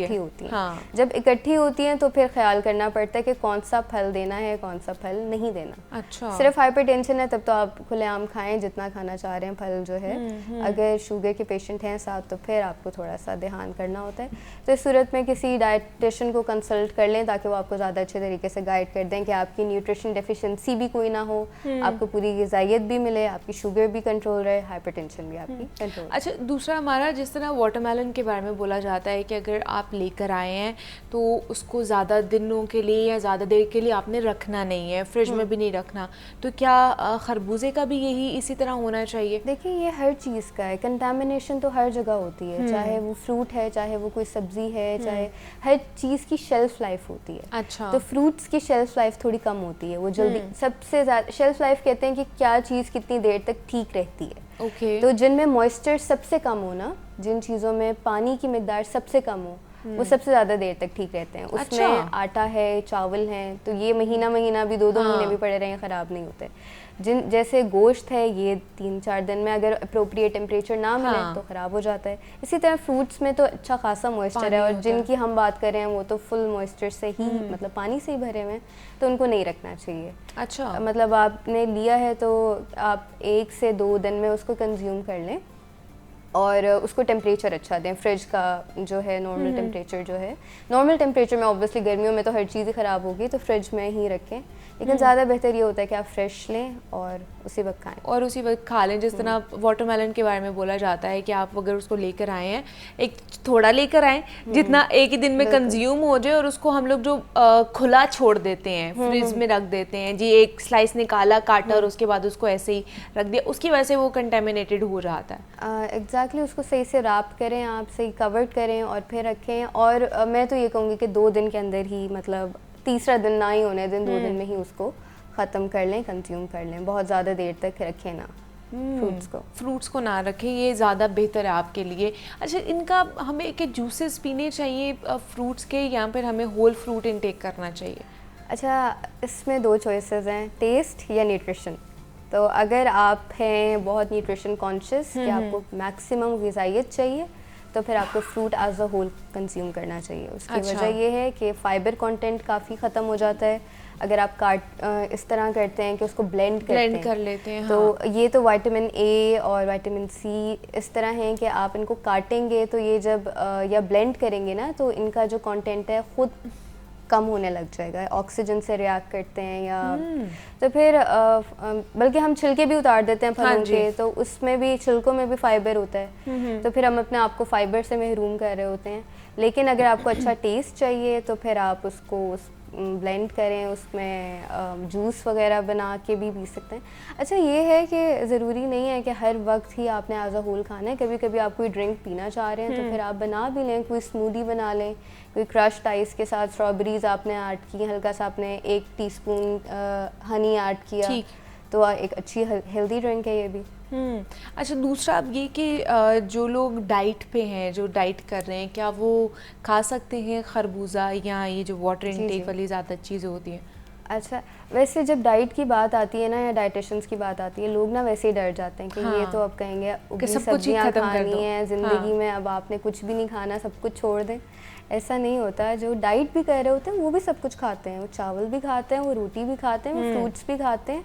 S1: है।
S2: हाँ। जब इकट्ठी होती हैं तो फिर ख्याल करना पड़ता है कि कौन सा फल देना है, कौन सा फल नहीं देना।
S1: अच्छा।
S2: सिर्फ हाइपरटेंशन है तब तो आप खुलेआम खाएं, जितना खाना चाह रहे हैं फल जो है। अगर शुगर के पेशेंट हैं साथ तो फिर आपको थोड़ा सा ध्यान करना होता है। तो इस सूरत में किसी डाइटिशियन को कंसल्ट कर लें ताकि वो आपको ज़्यादा अच्छे तरीके से गाइड कर दें कि आपकी न्यूट्रिशन डेफिशिएंसी भी कोई ना हो, आपको पूरी ग़िज़ाइयत भी मिले, आपकी शुगर भी कंट्रोल रहे, हाइपरटेंशन भी आपकी कंट्रोल।
S1: अच्छा, दूसरा हमारा जिस तरह वाटरमेलन के बारे में बोला जाता है कि अगर आप लेकर आए हैं तो उसको ज़्यादा दिनों के लिए या ज़्यादा देर के लिए आपने रखना नहीं है, फ्रिज में भी नहीं रखना, तो क्या खरबूजे का भी यही इसी तरह होना चाहिए?
S2: देखिए, ये हर चीज़ का है, कंटामिनेशन तो हर जगह होती है, चाहे वो फ्रूट है, चाहे वो कोई सब्जी है, चाहे हर चीज़ की शेल्फ लाइफ होती है।
S1: अच्छा।
S2: तो फ्रूट्स की शेल्फ लाइफ थोड़ी कम होती है, वो जल्दी सबसे ज़्यादा शेल्फ लाइफ कहते हैं कि क्या चीज़ कितनी देर तक ठीक रहती है।
S1: तो
S2: जिनमें मॉइस्चर सबसे कम हो ना, जिन चीज़ों में पानी की मिकदार सबसे कम हो, वो सबसे ज़्यादा देर तक ठीक रहते हैं। उसमें आटा है, चावल हैं, तो ये महीना भी 2-2 महीने भी पड़े रहें ख़राब नहीं होते। जैसे गोश्त है, ये 3-4 दिन में अगर अप्रोप्रिएट टेम्परेचर ना मिले तो ख़राब हो जाता है। इसी तरह फ्रूट्स में तो अच्छा खासा मॉइस्चर है, और जिनकी हम बात कर रहे हैं वो तो फुल मॉइस्चर से ही मतलब पानी से ही भरे हुए हैं, तो उनको नहीं रखना चाहिए।
S1: अच्छा,
S2: मतलब आपने लिया है तो आप 1 से 2 दिन में उसको कंज्यूम कर लें, और उसको टेम्परेचर अच्छा दें। फ्रिज का जो है नॉर्मल टेम्परेचर जो है, नॉर्मल टेम्परेचर में ऑब्वियसली गर्मियों में तो हर चीज़ ही ख़राब होगी, तो फ्रिज में ही रखें। लेकिन ज़्यादा बेहतर ये होता है कि आप फ्रेश लें और उसी वक्त खाएं
S1: और उसी वक्त खा लें। जिस तरह वाटरमेलन के बारे में बोला जाता है कि आप अगर उसको लेकर आए हैं, एक थोड़ा लेकर आएँ जितना एक ही दिन में कंज्यूम हो जाए, और उसको हम लोग जो खुला छोड़ देते हैं, फ्रिज में रख देते हैं जी, एक स्लाइस निकाला, काटा और उसके बाद उसको ऐसे ही रख दिया, उसकी वजह से वो कंटेमिनेटेड हो जाता है।
S2: एग्जैक्टली, उसको सही से रैप करें, आप सही कवर्ड करें और फिर रखें। और मैं तो ये कहूँगी कि 2 दिन के अंदर ही, मतलब तीसरा दिन ना ही होने दिन, 2 दिन में ही उसको ख़त्म कर लें, कंज्यूम कर लें। बहुत ज़्यादा देर तक रखें ना फ्रूट्स को
S1: ना रखें, ये ज़्यादा बेहतर है आपके लिए। अच्छा, इनका हमें क्या जूसेस पीने चाहिए फ्रूट्स के, या फिर हमें होल फ्रूट इनटेक करना चाहिए?
S2: अच्छा, इसमें 2 चॉइसेस हैं, टेस्ट या न्यूट्रिशन। तो अगर आप हैं बहुत न्यूट्रिशन कॉन्शियस कि आपको मैक्सिमम ग़िज़ाइयत चाहिए, तो फिर आपको fruit as a whole consume करना चाहिए। उसकी वजह ये है कि फ़ाइबर कंटेंट काफ़ी ख़त्म हो जाता है, अगर आप इस तरह करते हैं कि उसको ब्लेंड
S1: कर लेते हैं,
S2: तो ये तो विटामिन ए और विटामिन सी इस तरह हैं कि आप इनको काटेंगे तो ये जब या ब्लेंड करेंगे ना तो इनका जो कंटेंट है खुद कम होने लग जाएगा, ऑक्सीजन से रिएक्ट करते हैं या तो फिर बल्कि हम छिलके भी उतार देते हैं फलों के, तो उसमें भी छिलकों में भी फाइबर होता है, तो फिर हम अपने आप को फाइबर से महरूम कर रहे होते हैं। लेकिन अगर आपको अच्छा टेस्ट चाहिए तो फिर आप उसको ब्लेंड करें, उसमें जूस वगैरह बना के भी पी सकते हैं। अच्छा ये है कि ज़रूरी नहीं है कि हर वक्त ही आपने एज अ होल खाना है, कभी कभी आप कोई ड्रिंक पीना चाह रहे हैं तो फिर आप बना भी लें, कोई स्मूदी बना लें, कोई क्रश्ड आइस के साथ स्ट्रॉबेरीज़ आपने ऐड की, हल्का सा आपने 1 टीस्पून हनी ऐड किया, तो एक अच्छी हेल्दी ड्रिंक है ये भी।
S1: अच्छा, दूसरा अब ये कि जो लोग डाइट पे हैं, जो डाइट कर रहे हैं, क्या वो खा सकते हैं खरबूजा या ये जो वाटर इनटेक वाली ज़्यादा चीज़ें होती हैं?
S2: अच्छा, वैसे जब डाइट की बात आती है ना या डाइटिशियंस की बात आती है, लोग ना वैसे ही डर जाते हैं कि ये तो अब कहेंगे उबली सब्जियां खानी है ज़िंदगी में, अब आपने कुछ भी नहीं खाना, सब कुछ छोड़ दें। ऐसा नहीं होता। जो डाइट भी कर रहे होते हैं वो भी सब कुछ खाते हैं, वो चावल भी खाते हैं, वो रोटी भी खाते हैं, वो फ्रूट्स भी खाते हैं,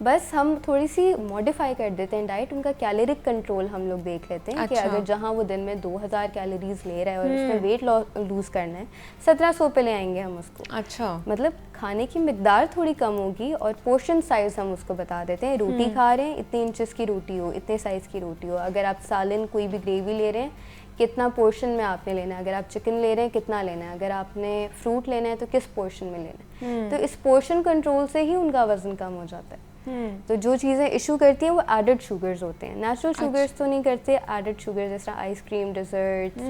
S2: बस हम थोड़ी सी मॉडिफाई कर देते हैं डाइट। उनका कैलोरिक कंट्रोल हम लोग देख लेते हैं कि अगर जहाँ वो दिन में 2000 कैलोरीज ले रहा है और उसमें वेट लूज़ करना है, 1700 पे ले आएंगे हम उसको।
S1: अच्छा,
S2: मतलब खाने की मिकदार थोड़ी कम होगी और पोर्शन साइज़ हम उसको बता देते हैं। रोटी खा रहे हैं, इतने इंचेस की रोटी हो, इतने साइज़ की रोटी हो। अगर आप सालन कोई भी ग्रेवी ले रहे हैं, कितना पोर्शन में आपने लेना है। अगर आप चिकन ले रहे हैं, कितना लेना है। अगर आपने फ्रूट लेना है तो किस पोर्शन में लेना है। तो इस पोर्शन कंट्रोल से ही उनका वज़न कम हो जाता है। तो जो चीज़ें इशू करती हैं वो एडेड शुगर्स होते हैं, नेचुरल शुगर्स तो नहीं करते। एडेड शुगर जैसा आइसक्रीम, डिज़र्ट्स,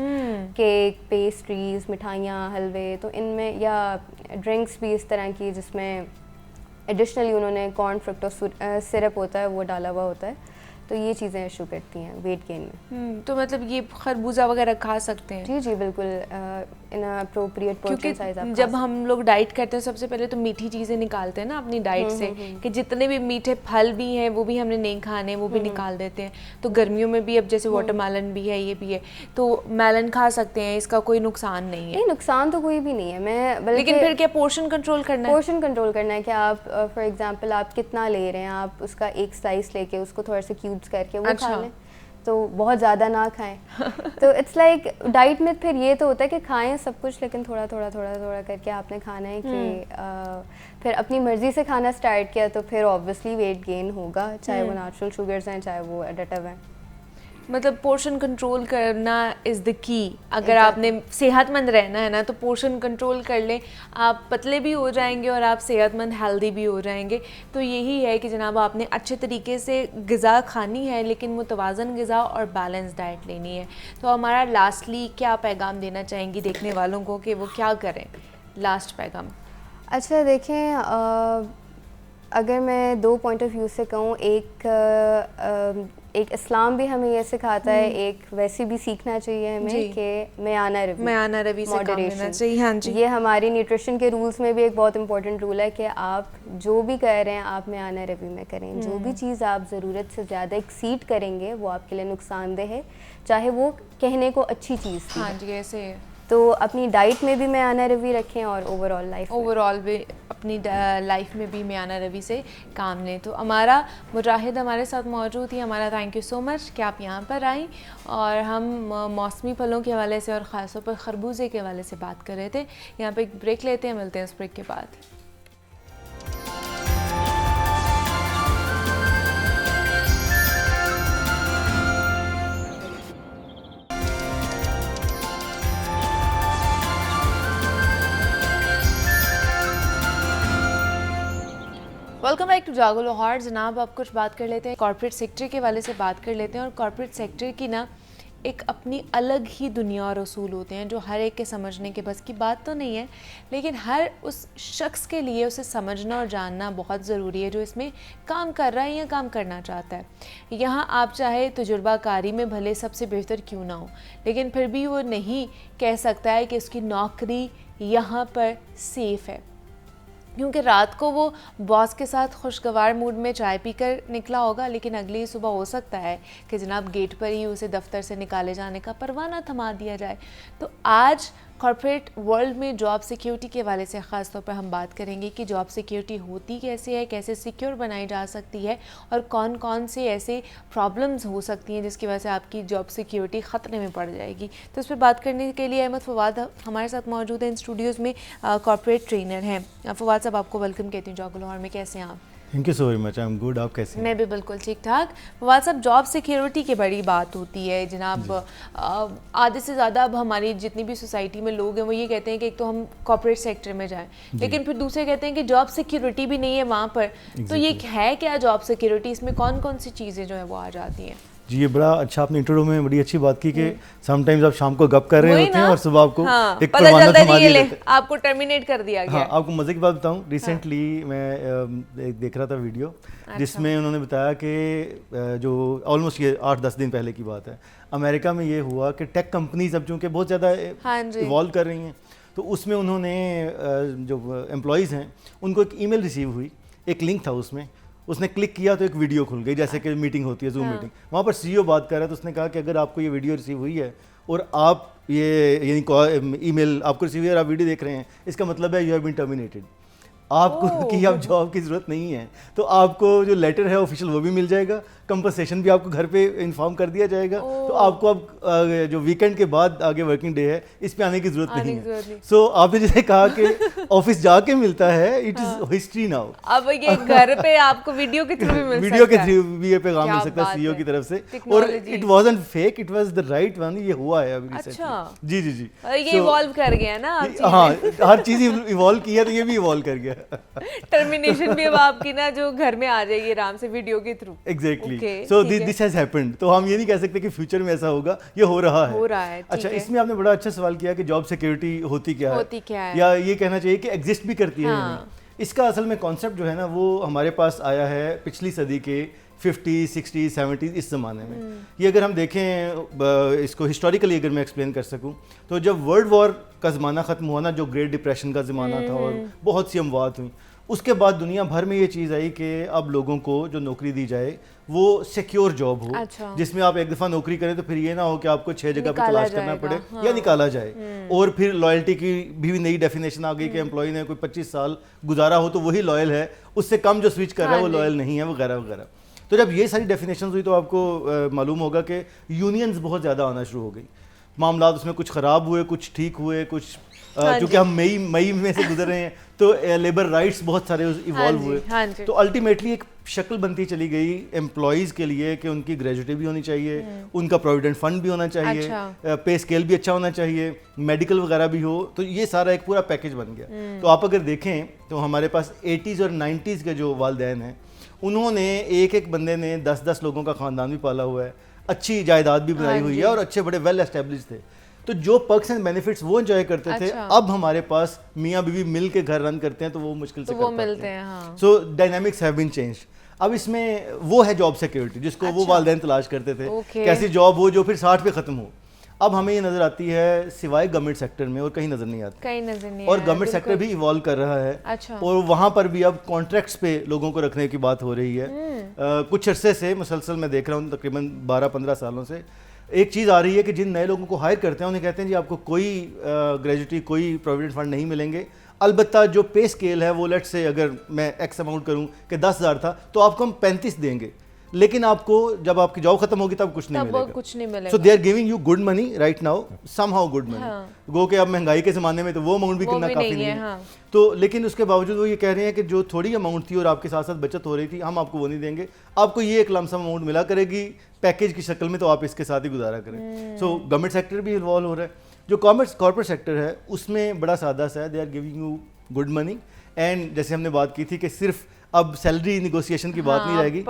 S2: केक, पेस्ट्रीज़, मिठाइयाँ, हलवे, तो इनमें या ड्रिंक्स भी इस तरह की जिसमें एडिशनली उन्होंने कॉर्न फ्रुक्टोज सिरप होता है वो डाला हुआ होता है, तो ये चीज़ें इशू करती हैं वेट गेन में।
S1: तो मतलब ये खरबूजा वगैरह खा सकते हैं?
S2: जी जी बिल्कुल, इन अप्रोप्रिएट पोर्शन साइज। आप
S1: जब हम लोग डाइट करते हैं सबसे पहले तो मीठी चीज़ें निकालते हैं ना अपनी डाइट से, कि जितने भी मीठे फल भी हैं वो भी हमने नहीं खाने, वो भी निकाल देते हैं। तो गर्मियों में भी अब जैसे वाटरमेलन भी है, ये भी है, तो मेलन खा सकते हैं, इसका कोई नुकसान नहीं है?
S2: नहीं, नुकसान तो कोई भी नहीं है। मैं
S1: लेकिन फिर क्या पोर्शन कंट्रोल करना है?
S2: पोर्शन कंट्रोल करना है कि आप फॉर एग्जांपल आप कितना ले रहे हैं, आप उसका एक स्लाइस लेके उसको थोड़ा सा क्यूब्स करके वो खा लें, तो बहुत ज़्यादा ना खाएं। तो इट्स लाइक डाइट में फिर ये तो होता है कि खाएं सब कुछ, लेकिन थोड़ा थोड़ा थोड़ा थोड़ा करके आपने खाना है कि फिर अपनी मर्ज़ी से खाना स्टार्ट किया तो फिर ऑब्वियसली वेट गेन होगा, चाहे वो नेचुरल शुगर्स हैं चाहे वो एडिटिव हैं।
S1: मतलब पोर्शन कंट्रोल करना इज़ द की। अगर आपने सेहतमंद रहना है ना तो पोर्शन कंट्रोल कर लें, आप पतले भी हो जाएंगे और आप सेहतमंद हेल्दी भी हो जाएंगे। तो यही है कि जनाब आपने अच्छे तरीके से ग़िज़ा खानी है, लेकिन मुतवाज़न ग़िज़ा और बैलेंस डाइट लेनी है। तो हमारा लास्टली क्या पैगाम देना चाहेंगी देखने वालों को कि वो क्या करें? लास्ट पैगाम।
S2: अच्छा देखें, अगर मैं 2 पॉइंट ऑफ व्यू से कहूँ, एक इस्लाम भी हमें ये सिखाता है, एक वैसे भी सीखना चाहिए हमें कि मयाना रवि से काम लेना चाहिए। हाँ जी, ये हमारी न्यूट्रिशन के रूल्स में भी एक बहुत इंपॉर्टेंट रूल है कि आप जो भी कर रहे हैं आप मयाना रवि में करें। जो भी चीज़ आप ज़रूरत से ज़्यादा एक्सीड करेंगे वो आपके लिए नुकसानदेह है, चाहे वो कहने को अच्छी चीज़ थी।
S1: हाँ जी, ऐसे है।
S2: तो अपनी डाइट में भी मयाना रवि रखें और ओवरऑल
S1: भी अपनी लाइफ में भी मयाना रवि से काम लें। तो हमारा मुजाहिद हमारे साथ मौजूद थी, हमारा थैंक यू सो मच कि आप यहाँ पर आई और हम मौसमी फलों के हवाले से और ख़ास तौर पर खरबूजे के हवाले से बात कर रहे थे। यहाँ पे एक ब्रेक लेते हैं, मिलते हैं इस ब्रेक के बाद। वेलकम बैक टू जागो लाहौर। जनाब आप कुछ बात कर लेते हैं, कॉर्पोरेट सेक्टर के वाले से बात कर लेते हैं। और कॉर्पोरेट सेक्टर की ना एक अपनी अलग ही दुनिया और उसूल होते हैं जो हर एक के समझने के बस की बात तो नहीं है, लेकिन हर उस शख्स के लिए उसे समझना और जानना बहुत ज़रूरी है जो इसमें काम कर रहा है या काम करना चाहता है। यहाँ आप चाहे तजुर्बाकारी में भले सबसे बेहतर क्यों ना हो, लेकिन फिर भी वो नहीं कह सकता है कि उसकी नौकरी यहाँ पर सेफ़ है, क्योंकि रात को वो बॉस के साथ खुशगवार मूड में चाय पीकर निकला होगा, लेकिन अगली सुबह हो सकता है कि जनाब गेट पर ही उसे दफ्तर से निकाले जाने का परवाना थमा दिया जाए। तो आज कॉर्पोरेट वर्ल्ड में जॉब सिक्योरिटी के हवाले से ख़ास तौर पर हम बात करेंगे कि जॉब सिक्योरिटी होती कैसे है, कैसे सिक्योर बनाई जा सकती है और कौन कौन से ऐसे प्रॉब्लम्स हो सकती हैं जिसकी वजह से आपकी जॉब सिक्योरिटी ख़तरे में पड़ जाएगी। तो इस पर बात करने के लिए अहमद फवाद हमारे साथ मौजूद हैं इन स्टूडियोज़ में, कॉर्पोरेट ट्रेनर हैं। फवाद साहब, आपको वेलकम कहती हूँ जॉब लाहौर में। कैसे हैं आप?
S3: Thank you so very much, I am good. आप कैसे हैं?
S1: मैं भी बिल्कुल ठीक ठाक। फवाद साहब, जॉब सिक्योरिटी की बड़ी बात होती है जनाब। आधे से ज़्यादा अब हमारी जितनी भी सोसाइटी में लोग हैं वो ये कहते हैं कि एक तो हम कॉर्पोरेट सेक्टर में जाएं, लेकिन फिर दूसरे कहते हैं कि जॉब सिक्योरिटी भी नहीं है वहाँ पर। तो ये है क्या जॉब सिक्योरिटी? इसमें कौन कौन सी चीज़ें जो है वो आ जाती हैं?
S3: जी, ये बड़ा अच्छा आपने इंट्रो में बड़ी अच्छी बात की कि समटाइम्स आप शाम को गप कर रहे होते हैं और सुबह आपको एक परवाना थमा दिया जाता है,
S1: आपको टर्मिनेट कर दिया गया।
S3: हाँ, आपको मजे की बात बताऊं, रिसेंटली मैं देख रहा था वीडियो जिसमें उन्होंने बताया कि जो ऑलमोस्ट ये 8-10 दिन पहले की बात है, अमेरिका में ये हुआ कि टेक कंपनीज अब चूँकि बहुत ज़्यादा इवॉल्व कर रही हैं, तो उसमें उन्होंने जो एम्प्लॉयज़ हैं उनको एक ईमेल रिसीव हुई, एक लिंक था उसमें, उसने क्लिक किया तो एक वीडियो खुल गई, जैसे कि मीटिंग होती है, जूम मीटिंग। वहाँ पर सीईओ बात कर रहा है, तो उसने कहा कि अगर आपको ये वीडियो रिसीव हुई है और आप ये यानी ईमेल आपको रिसीव हुई है और आप वीडियो देख रहे हैं, इसका मतलब है यू हैव बीन टर्मिनेटेड। आपको कि अब जॉब की ज़रूरत नहीं है, तो आपको जो लेटर है ऑफिशियल वो भी मिल जाएगा, कंपनसेशन भी आपको घर पे इन्फॉर्म कर दिया जाएगा। तो आपको अब जो वीकेंड के बाद आगे वर्किंग डे है इस पे आने की जरूरत नहीं है। सो आपने जैसे कहा कि ऑफिस जाके मिलता है, इट इज हिस्ट्री नाउ।
S1: अब ये घर पे आपको वीडियो के थ्रू भी मिल सकता है,
S3: वीडियो के थ्रू भी ये पैगाम मिल सकता है सीईओ की तरफ से, और it wasn't fake, it was the right one. ये हुआ है अभी रिसेंटली। जी जी जी,
S1: ये इवॉल्व कर गया ना।
S3: हाँ, हर चीज इवॉल्व की है, तो ये भी इवॉल्व कर गया।
S1: टर्मिनेशन भी अब आपकी ना जो घर में आ जाएगी आराम से वीडियो के through.
S3: Exactly, so this has happened. तो हम ये नहीं कह सकते कि फ्यूचर में ऐसा होगा, ये हो रहा है। अच्छा, इसमें आपने बड़ा अच्छा सवाल किया कि जॉब सिक्योरिटी होती क्या है, या ये कहना चाहिए कि एग्जिस्ट भी करती है या नहीं। इसका असल में कॉन्सेप्ट जो है ना वो हमारे पास आया है पिछली सदी के 50, 60, 70 इस ज़माने में। ये अगर हम देखें इसको हिस्टोरिकली अगर मैं एक्सप्लेन कर सकूं, तो जब वर्ल्ड वॉर का ज़माना ख़त्म हुआ ना, जो ग्रेट डिप्रेशन का ज़माना था और बहुत सी अमवात हुई, उसके बाद दुनिया भर में ये चीज़ आई कि अब लोगों को जो नौकरी दी जाए वो सिक्योर जॉब हो।
S1: अच्छा।
S3: जिसमें आप एक दफ़ा नौकरी करें तो फिर ये ना हो कि आपको 6 जगह पर तलाश करना पड़े या निकाला जाए। और फिर लॉयल्टी की भी नई डेफिनेशन आ गई कि एम्प्लॉय ने कोई 25 साल गुजारा हो तो वही लॉयल है, उससे कम जो स्विच कर रहा है वो लॉयल नहीं है, वगैरह वगैरह। तो जब ये सारी डेफिनेशन हुई तो आपको मालूम होगा कि यूनियंस बहुत ज़्यादा आना शुरू हो गई। मामला उसमें कुछ ख़राब हुए, कुछ ठीक हुए, कुछ क्योंकि हम मई में से गुजर रहे हैं तो लेबर राइट्स बहुत सारे इवॉल्व हुए। तो अल्टीमेटली एक शक्ल बनती चली गई एम्प्लॉयज़ के लिए कि उनकी ग्रेजुटी भी होनी चाहिए, उनका प्रोविडेंट फंड भी होना चाहिए, पे स्केल भी अच्छा होना चाहिए, मेडिकल वगैरह भी हो। तो ये सारा एक पूरा पैकेज बन गया। तो आप अगर देखें तो हमारे पास 80s और 90s के जो वालिदैन हैं, उन्होंने एक बंदे ने 10-10 लोगों का ख़ानदान भी पाला हुआ है, अच्छी जायदाद भी बनाई हुई है और अच्छे बड़े वेल एस्टेब्लिश थे। तो जो पर्क्स एंड बेनिफिट्स वो एंजॉय करते थे, अब हमारे पास मियाँ बीवी मिल के घर रन करते हैं तो वो मुश्किल से कर पाते हैं। सो डायनामिक्स हैव बीन चेंज्ड। अब इसमें वो है जॉब सिक्योरिटी जिसको वो वालिदैन तलाश करते थे, कैसी जॉब हो जो फिर 60 पे ख़त्म हो। अब हमें ये नजर आती है सिवाय गवर्नमेंट सेक्टर में और कहीं नजर नहीं आती, और गवर्नमेंट सेक्टर भी इवॉल्व कर रहा है।
S1: अच्छा।
S3: और वहाँ पर भी अब कॉन्ट्रैक्ट्स पे लोगों को रखने की बात हो रही है। कुछ अरसे से मुसलसल मैं देख रहा हूँ, तकरीबन 12-15 सालों से एक चीज़ आ रही है कि जिन नए लोगों को हायर करते हैं उन्हें कहते हैं जी आपको कोई ग्रेजुटी, कोई प्रोविडेंट फंड नहीं मिलेंगे, अलबत्ता जो पे स्केल है वो लेट से अगर मैं एक्स अमाउंट करूँ कि 10,000 था तो आपको हम 35 देंगे, लेकिन आपको जब आपकी जॉब खत्म होगी तब कुछ नहीं मिलेगा। So they are giving you good money right now, somehow good money. गो के अब महंगाई के ज़माने में तो वो अमाउंट भी कितना काफ़ी नहीं है। तो लेकिन उसके बावजूद वो ये कह रहे हैं कि जो थोड़ी अमाउंट थी और आपके साथ साथ बचत हो रही थी, हम आपको वो नहीं देंगे, आपको ये एक लमसम अमाउंट मिला करेगी पैकेज की शक्ल में, तो आप इसके साथ ही गुजारा करें। सो गवर्नमेंट सेक्टर भी इन्वॉल्व हो रहा है। जो कॉर्पोरेट सेक्टर है उसमें बड़ा सादा सा है, they are giving you good money. And जैसे हमने बात की थी कि सिर्फ अब सैलरी निगोशिएशन की बात नहीं रहेगी,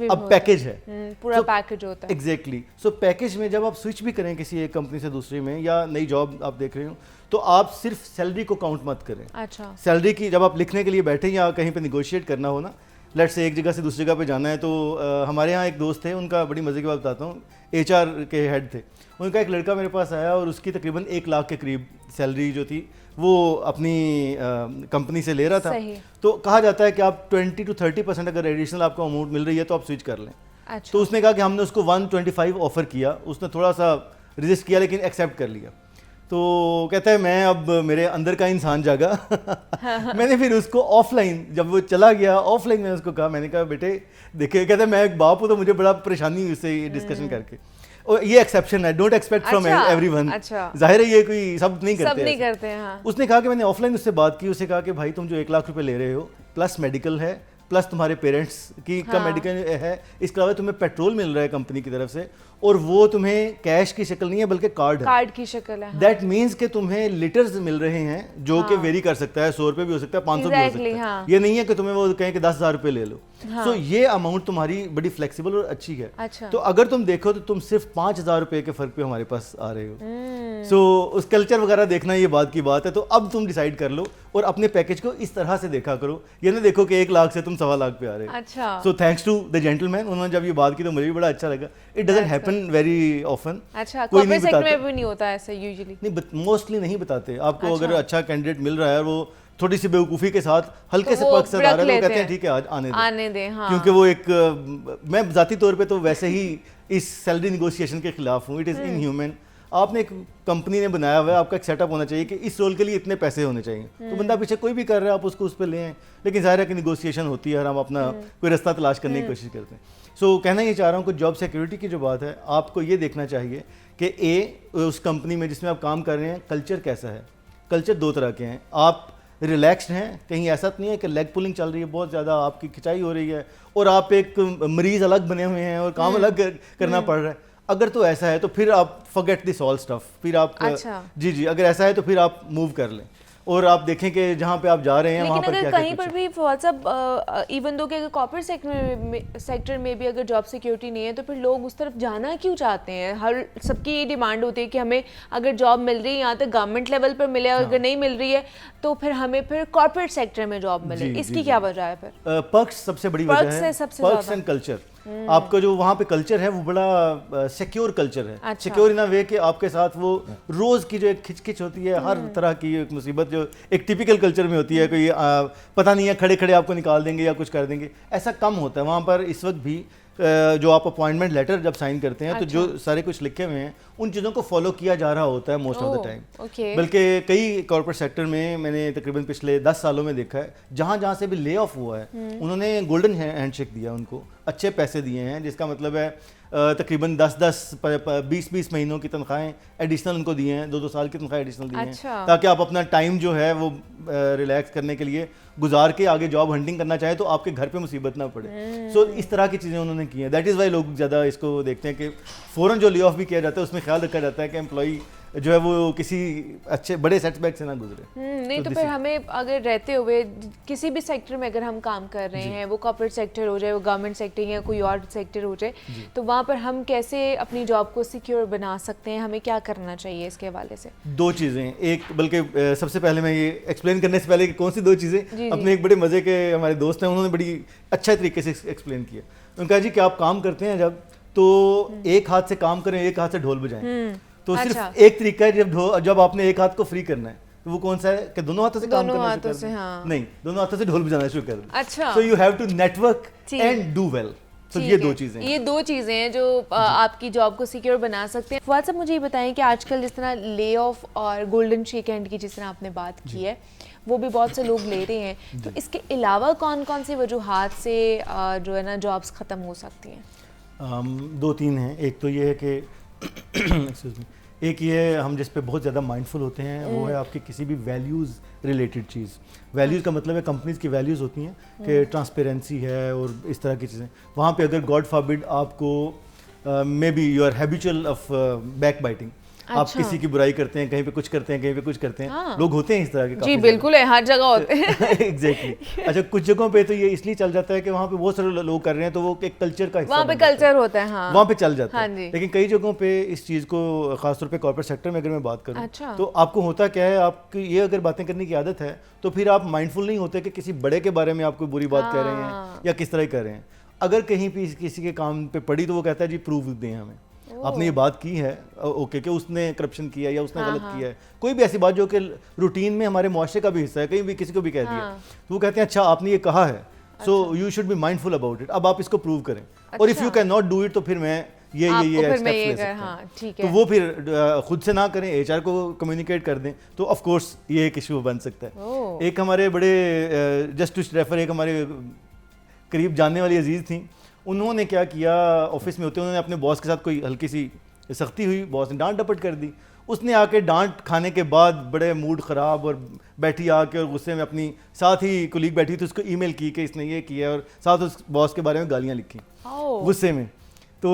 S3: अब पैकेज है,
S1: पूरा पैकेज होता है।
S3: एग्जैक्टली। सो पैकेज में जब आप स्विच भी करें किसी एक कंपनी से दूसरी में, या नई जॉब आप देख रहे हो, तो आप सिर्फ सैलरी को काउंट मत करें।
S1: अच्छा।
S3: सैलरी की जब आप लिखने के लिए बैठे या कहीं पे निगोशिएट करना हो ना, लेट से एक जगह से दूसरी जगह पे जाना है, तो हमारे यहाँ एक दोस्त थे, उनका बड़ी मज़े की बात बताता हूँ, HR के हेड थे, उनका एक लड़का मेरे पास आया और उसकी तकरीबन 1 लाख के करीब सैलरी जो थी वो अपनी कंपनी से ले रहा था। तो कहा जाता है कि आप 20 to 30% अगर एडिशनल आपको अमाउंट मिल रही है तो आप स्विच कर लें। अच्छा। तो उसने कहा कि हमने उसको 125 ऑफर किया, उसने थोड़ा सा रिजिस्ट किया लेकिन एक्सेप्ट कर लिया। तो कहता है मैं अब मेरे अंदर का इंसान जागा। मैंने फिर उसको ऑफलाइन, जब वो चला गया ऑफलाइन, मैंने उसको कहा, मैंने कहा बेटे देखिए, कहता है मैं एक बाप हूँ तो मुझे बड़ा परेशानी हुई उससे डिस्कशन करके, और ये एक्सेप्शन है, डोंट एक्सपेक्ट फ्रॉम एवरीवन। जाहिर है ये कोई सब नहीं करते हैं। हाँ। उसने कहा कि मैंने ऑफलाइन उससे बात की, उससे कहा कि भाई तुम जो 1 लाख रुपए ले रहे हो प्लस मेडिकल है, प्लस तुम्हारे पेरेंट्स की का मेडिकल है, इसके अलावा तुम्हें पेट्रोल मिल रहा है कंपनी की तरफ से, और वो तुम्हें कैश की शक्ल नहीं है बल्कि कार्ड की शक्ल है। दैट मीन्स कि तुम्हें लिटर्स मिल रहे हैं जो कि वेरी कर सकता है, 100 रुपए भी हो सकता है, 500 भी हो सकता है। ये नहीं है कि तुम्हें वो कहें कि 10,000 रुपए ले लो। सो ये अमाउंट तुम्हारी बड़ी फ्लेक्सिबल और अच्छी है। तो अगर तुम देखो तो तुम सिर्फ 5,000 रुपए के फर्क पे हमारे पास आ रहे हो। सो उस कल्चर वगैरह देखना ये बात की बात है। तो अब तुम डिसाइड कर लो और अपने पैकेज को इस तरह से देखा करो, ये ना देखो कि 1 लाख से तुम 1.25 लाख पे आ रहे हो। So thanks to the gentleman, उन्होंने जब ये बात की तो मुझे भी बड़ा अच्छा लगा। It doesn't happen very often.
S1: कोई नहीं बताता, में भी नहीं होता ऐसे यूजुअली,
S3: नहीं मोस्टली नहीं बताते आपको। अगर अच्छा कैंडिडेट मिल रहा है और वो थोड़ी सी बेवकूफ़ी के साथ हल्के से पक्ष से आ रहा है, तो कहते हैं ठीक है आज आने दें। हाँ। क्योंकि वो एक मैं ज़ाती तौर पे तो वैसे ही इस सैलरी निगोशिएशन के खिलाफ हूँ। It is inhuman. आपने एक कंपनी ने बनाया हुआ है, आपका एक सेटअप होना चाहिए कि इस रोल के लिए इतने पैसे होने चाहिए, तो बंदा पीछे कोई भी कर रहा है आप उसको उस पर लें। लेकिन ज़ाहिर है कि निगोशिएशन होती है और हम अपना कोई रास्ता तलाश करने की कोशिश करते हैं। सो कहना ये चाह रहा हूँ कि जॉब सिक्योरिटी की जो बात है, आपको ये देखना चाहिए कि उस कंपनी में जिसमें आप काम कर रहे हैं कल्चर कैसा है। कल्चर 2 तरह के हैं। आप रिलैक्स्ड हैं, कहीं ऐसा तो नहीं है कि लेग पुलिंग चल रही है, बहुत ज़्यादा आपकी खिंचाई हो रही है और आप एक मरीज अलग बने हुए हैं और काम अलग करना पड़ रहा है। अगर तो ऐसा है तो फिर आप फॉरगेट दिस ऑल स्टफ, फिर आप जी अगर ऐसा है तो फिर आप मूव कर लें और आप देखें कि जहाँ पे आप जा रहे हैं वहाँ पर क्या
S1: कहीं पर भी व्हाट्सअप इवन दो कि अगर कॉर्पोरेट सेक्टर में भी अगर जॉब सिक्योरिटी नहीं है तो फिर लोग उस तरफ जाना क्यों चाहते हैं। हर सबकी ये डिमांड होती है कि हमें अगर जॉब मिल रही है यहाँ तक गवर्नमेंट लेवल पर मिले, अगर नहीं मिल रही है तो फिर हमें फिर कॉर्पोरेट सेक्टर में जॉब मिले। इसकी क्या वजह है? फिर
S3: पर्क्स सबसे बड़ी वजह है, पर्क्स एंड कल्चर। आपका जो वहाँ पे कल्चर है वो बड़ा सिक्योर कल्चर है। सिक्योर इन अ वे कि आपके साथ वो रोज की जो एक खिचखिच होती है, हर तरह की एक मुसीबत जो एक टिपिकल कल्चर में होती है, कोई पता नहीं है खड़े खड़े आपको निकाल देंगे या कुछ कर देंगे, ऐसा कम होता है वहाँ पर। इस वक्त भी जो आप अपॉइंटमेंट लेटर जब साइन करते हैं तो जो सारे कुछ लिखे हुए हैं उन चीज़ों को फॉलो किया जा रहा होता है मोस्ट ऑफ द टाइम। बल्कि कई कॉर्पोरेट सेक्टर में मैंने तकरीबन पिछले 10 सालों में देखा है, जहाँ जहाँ से भी ले ऑफ हुआ है उन्होंने गोल्डन हैंडशेक दिया, उनको अच्छे पैसे दिए हैं, जिसका मतलब है तकरीबन 20 महीनों की तनख्वाहें एडिशनल उनको दिए हैं, 2 साल की तनख्वाह एडिशनल दी हैं, ताकि आप अपना टाइम जो है वो रिलैक्स करने के लिए गुजार के आगे जॉब हंटिंग करना चाहे तो आपके घर पे मुसीबत ना पड़े। सो इस तरह की चीज़ें उन्होंने की हैं। दैट इज़ वाई लोग ज़्यादा इसको देखते हैं कि फ़ौरन जो ले ऑफ भी किया जाता है उसमें ख्याल रखा जाता है कि एम्प्लॉई जो है वो किसी अच्छे बड़े सेटबैक से ना गुजरे।
S1: नहीं तो फिर हमें अगर रहते हुए किसी भी सेक्टर में अगर हम काम कर रहे हैं, वो कॉर्पोरेट सेक्टर हो जाए, वो गवर्नमेंट सेक्टर या कोई और सेक्टर हो जाए, तो वहाँ पर हम कैसे अपनी जॉब को सिक्योर बना सकते हैं? हमें क्या करना चाहिए इसके हवाले से?
S3: 2 चीज़ें। एक बल्कि सबसे पहले मैं ये एक्सप्लेन करने से पहले कि कौन सी 2 चीज़ें, अपने एक बड़े मज़े के हमारे दोस्त हैं, उन्होंने बड़ी अच्छे तरीके से एक्सप्लेन किया। उन्होंने कहा जी कि आप काम करते हैं जब तो एक हाथ से काम करें, एक हाथ से ढोल बजाएं। तो सिर्फ एक तरीका है जब आपने एक हाथ को फ्री करना है तो वो कौन सा है कि दोनों हाथों से काम करना शुरू कर दें। नहीं, दोनों हाथों से ढोल बजाना शुरू कर दें। So you have to network and do well. तो ये 2 चीज़ें हैं जो आपकी जॉब को सिक्योर बना सकते हैं। फवाद साहब मुझे ये बताएं कि आजकल जिस तरह ले ऑफ और गोल्डन शेक हैंड की जिस तरह आपने बात की है वो भी बहुत से लोग ले रहे हैं, तो इसके अलावा कौन कौन सी वजूहात से जो है ना जॉब्स ख़त्म हो सकती हैं? 2-3 हैं। एक तो ये है कि एक्सक्यूज मी, एक ये हम जिस पे बहुत ज़्यादा माइंडफुल होते हैं वो है आपकी किसी भी वैल्यूज़ रिलेटेड चीज़। वैल्यूज़ का मतलब है कंपनीज़ की वैल्यूज़ होती हैं कि ट्रांसपेरेंसी है और इस तरह की चीज़ें। वहाँ पे अगर गॉड फॉरबिड आपको maybe you are habitual of back biting, आप किसी की बुराई करते हैं, कहीं पे कुछ करते हैं, कहीं पे कुछ करते हैं। हाँ। लोग होते हैं इस तरह के।
S1: जी बिल्कुल है, हर जगह होते हैं।
S3: एग्जैक्टली। अच्छा, कुछ जगहों पे तो ये इसलिए चल जाता है कि वहाँ पे बहुत सारे लोग कर रहे हैं तो वो एक कल्चर का हिस्सा,
S1: वहाँ पे कल्चर होता है। हाँ।
S3: वहाँ पे चल जाता है।
S1: हाँ।
S3: लेकिन कई जगहों पे इस चीज़ को खासतौर पे कॉर्पोरेट सेक्टर में अगर मैं बात करूँ तो आपको होता क्या है, आपकी ये अगर बातें करने की आदत है तो फिर आप माइंडफुल नहीं होते कि किसी बड़े के बारे में आप कोई बुरी बात कह रहे हैं या किस तरह कर रहे हैं। अगर कहीं भी किसी के काम पे पड़ी तो वो कहता है जी प्रूफ दें हमें, आपने ये बात की है ओके कि उसने करप्शन किया या उसने गलत किया है, कोई भी ऐसी बात जो कि रूटीन में हमारे मुआशरे का भी हिस्सा है, कहीं भी किसी को भी कह दिया तो वो कहते हैं अच्छा आपने ये कहा है, so you should be mindful about it, अब आप इसको प्रूव करें। और if you can not do it तो फिर मैं ये
S1: फिर मैं
S3: steps
S1: ये
S3: ले
S1: कर,
S3: सकते हैं।
S1: हाँ ठीक
S3: तो
S1: है।
S3: वो फिर खुद से ना करें, एचआर को कम्युनिकेट कर दें, तो ऑफ कोर्स ये एक इशू बन सकता है।
S1: ओह।
S3: एक हमारे बड़े जस्ट टू रेफर, एक हमारे करीब जानने वाली अजीज़ थी, उन्होंने क्या किया, ऑफिस में होते उन्होंने अपने बॉस के साथ कोई हल्की सी सख्ती हुई, बॉस ने डांट डपट कर दी, उसने आके डांट खाने के बाद बड़े मूड ख़राब और बैठी आके और गुस्से में अपनी साथ ही कुलीग बैठी थी उसको ईमेल की कि इसने ये किया और साथ उस बॉस के बारे में गालियाँ लिखी गुस्से में। तो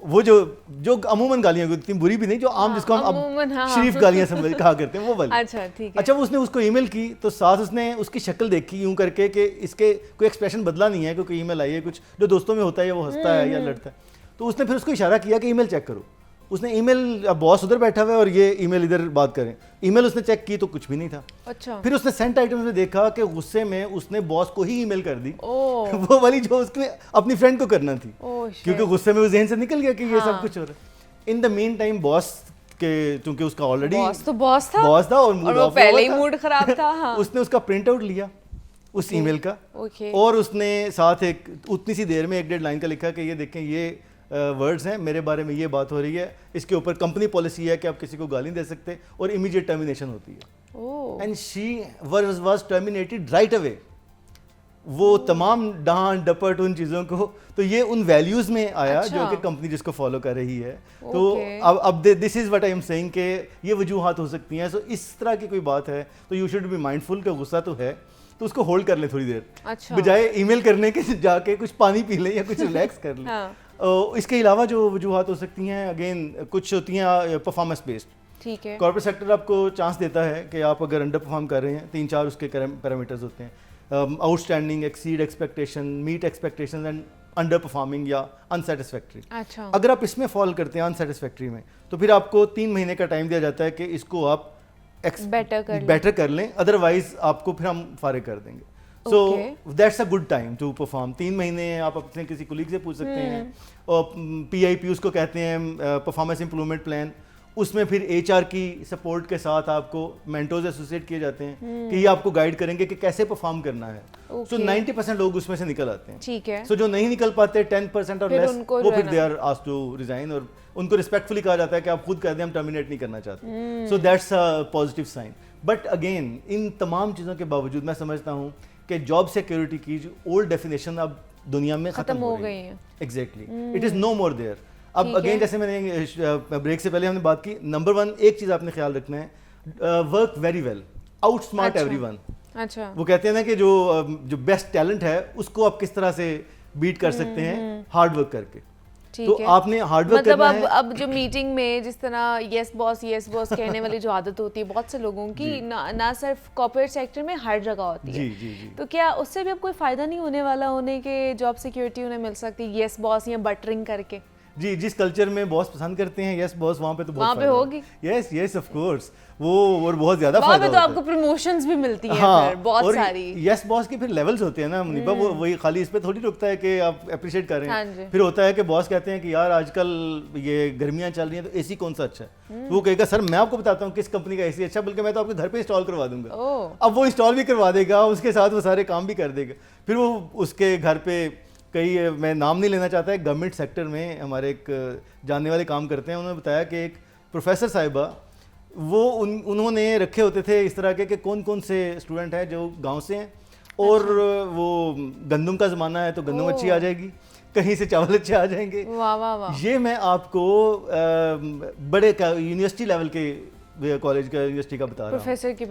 S3: वो जो अमूमन गालियाँ इतनी बुरी भी नहीं, जो आम जिसको हम अब
S1: हाँ।
S3: शरीफ गालियाँ समझ कहा करते हैं वो वाली।
S1: अच्छा ठीक है।
S3: अच्छा, वो उसने उसको ईमेल की तो साथ उसने उसकी शक्ल देखी यूं करके कि इसके कोई एक्सप्रेशन बदला नहीं है, क्योंकि ईमेल आई है, कुछ जो दोस्तों में होता है, वो हंसता है या लड़ता है। तो उसने फिर उसको इशारा किया कि ईमेल चेक करो। उसने ईमेल, बॉस उधर बैठा हुआ है और ये ईमेल इधर बात करें, ईमेल उसने चेक की तो कुछ भी नहीं था।
S1: अच्छा।
S3: फिर उसने सेंट आइटम्स में देखा कि गुस्से में उसने बॉस को ही ईमेल कर दी,
S1: ओह।
S3: वो वाली जो उसके अपनी फ्रेंड को करना थी,
S1: ओह,
S3: क्योंकि गुस्से में वो जहन से निकल गया कि ये
S1: हाँ।
S3: सब कुछ हो रहा है। In the mean time boss के, चूंकि उसका ऑलरेडी
S1: बॉस था
S3: और मूड
S1: वो
S3: ऑफ
S1: पहले ही मूड खराब था। हाँ।
S3: उसने उसका प्रिंट आउट लिया उस ईमेल का, और उसने साथ एक उतनी सी देर में 1-1.5 लाइन का लिखा कि ये देखें, ये वर्ड्स हैं, मेरे बारे में ये बात हो रही है, इसके ऊपर कंपनी पॉलिसी है कि आप किसी को गाली दे सकते और इमीडिएट टर्मिनेशन होती है। And she was terminated right away. वो तमाम डांट डपट उन चीज़ों को, तो ये उन वैल्यूज़ में आया जो कि कंपनी जिसको फॉलो कर रही है। तो अब this is what I am saying कि ये वजूहात हो सकती हैं। सो इस तरह की कोई बात है तो यू शुड बी माइंडफुल कि गुस्सा तो है, तो उसको होल्ड कर ले थोड़ी देर, बजाय ईमेल करने के जाके कुछ पानी पी ले या कुछ रिलैक्स कर ले। इसके अलावा जो वजूहात हो सकती हैं, अगेन कुछ होती हैं परफॉर्मेंस बेस्ड।
S1: ठीक है।
S3: कॉर्पोरेट सेक्टर आपको चांस देता है कि आप अगर अंडर परफॉर्म कर रहे हैं, 3-4 उसके पैरामीटर्स होते हैं, outstanding, exceed expectation, meet expectation and underperforming या अनसेटिस्फैक्ट्री।
S1: अच्छा।
S3: अगर आप इसमें फॉल करते हैं अनसेटिस्फैक्ट्री में, तो फिर आपको 3 महीने का टाइम दिया जाता है कि इसको आप बेटर कर लें, अदरवाइज आपको फिर हम फारिग कर देंगे। So that's a good time to perform. 3 महीने आप अपने किसी कुलीग से पूछ सकते हैं, और PIP उसको कहते हैं, परफॉर्मेंस इंप्रूवमेंट प्लान, उसमें फिर HR की सपोर्ट के साथ आपको मेंटोर्स एसोसिएट किए जाते हैं कि ये आपको गाइड करेंगे कि कैसे परफॉर्म करना है। सो 90% लोग उसमें से निकल आते हैं।
S1: ठीक है।
S3: सो जो नहीं निकल पाते 10% और लेस, वो फिर they are asked to resign, और उनको रिस्पेक्टफुली कहा जाता है कि आप खुद कह दें हम टर्मिनेट नहीं करना चाहते। So that's a positive sign. But again इन तमाम चीज़ों के बावजूद मैं समझता हूँ कि जॉब सिक्योरिटी की जो ओल्ड डेफिनेशन अब दुनिया में खत्म हो गई है। Exactly, it is no more there. अब अगेन जैसे मैंने ब्रेक से पहले हमने बात की, नंबर 1 एक चीज़ आपने ख्याल रखना है, work very well, out smart everyone.
S1: अच्छा।
S3: वो कहते हैं ना कि जो बेस्ट टैलेंट है उसको आप किस तरह से बीट कर सकते हैं, हार्ड वर्क करके। तो आपने हार्ड वर्क करना है।
S1: अब जो मीटिंग में जिस तरह यस बॉस कहने वाली जो आदत होती है बहुत से लोगों की, ना सिर्फ कॉर्पोरेट सेक्टर में हर जगह होती है।
S3: जी।
S1: तो क्या उससे भी अब कोई फायदा नहीं होने वाला, होने के जॉब सिक्योरिटी उन्हें मिल सकती है यस बॉस या बटरिंग करके?
S3: जी, जिस कल्चर में बॉस पसंद करते हैं यस बॉस, वहाँ पे तो
S1: वहाँ पे होगी।
S3: यस ऑफ कोर्स, वो और बहुत ज्यादा
S1: फायदा होता है। वहाँ पे तो आपको प्रमोशंस भी मिलती हैं।
S3: हाँ,
S1: फिर बहुत सारी।
S3: यस बॉस के फिर लेवल्स होते हैं ना मुनीबा, वो वही खाली इस पे थोड़ी रुकता है कि आप अप्रिशिएट कर रहे हैं।
S1: हाँ,
S3: फिर होता है कि बॉस कहते हैं कि यार आजकल ये गर्मियाँ चल रही हैं तो AC कौन सा अच्छा है, तो वो कहेगा सर मैं आपको बताता हूँ किस कंपनी का AC अच्छा, बल्कि मैं तो आपके घर पे इंस्टॉल करवा दूंगा। अब वो इंस्टॉल भी करवा देगा, उसके साथ वो सारे काम भी कर देगा। फिर वो उसके घर पे कई, मैं नाम नहीं लेना चाहता है, गवर्नमेंट सेक्टर में हमारे एक जानने वाले काम करते हैं, उन्होंने बताया कि एक प्रोफेसर साहिबा, वो उन्होंने रखे होते थे इस तरह के कि कौन कौन से स्टूडेंट हैं जो गांव से हैं, और वो गंदम का ज़माना है तो गंदम अच्छी आ जाएगी, कहीं से चावल अच्छे आ जाएंगे।
S1: वाह।
S3: ये मैं आपको बड़े यूनिवर्सिटी लेवल के कॉलेज का, यूनिवर्सिटी का बता रहा हूँ,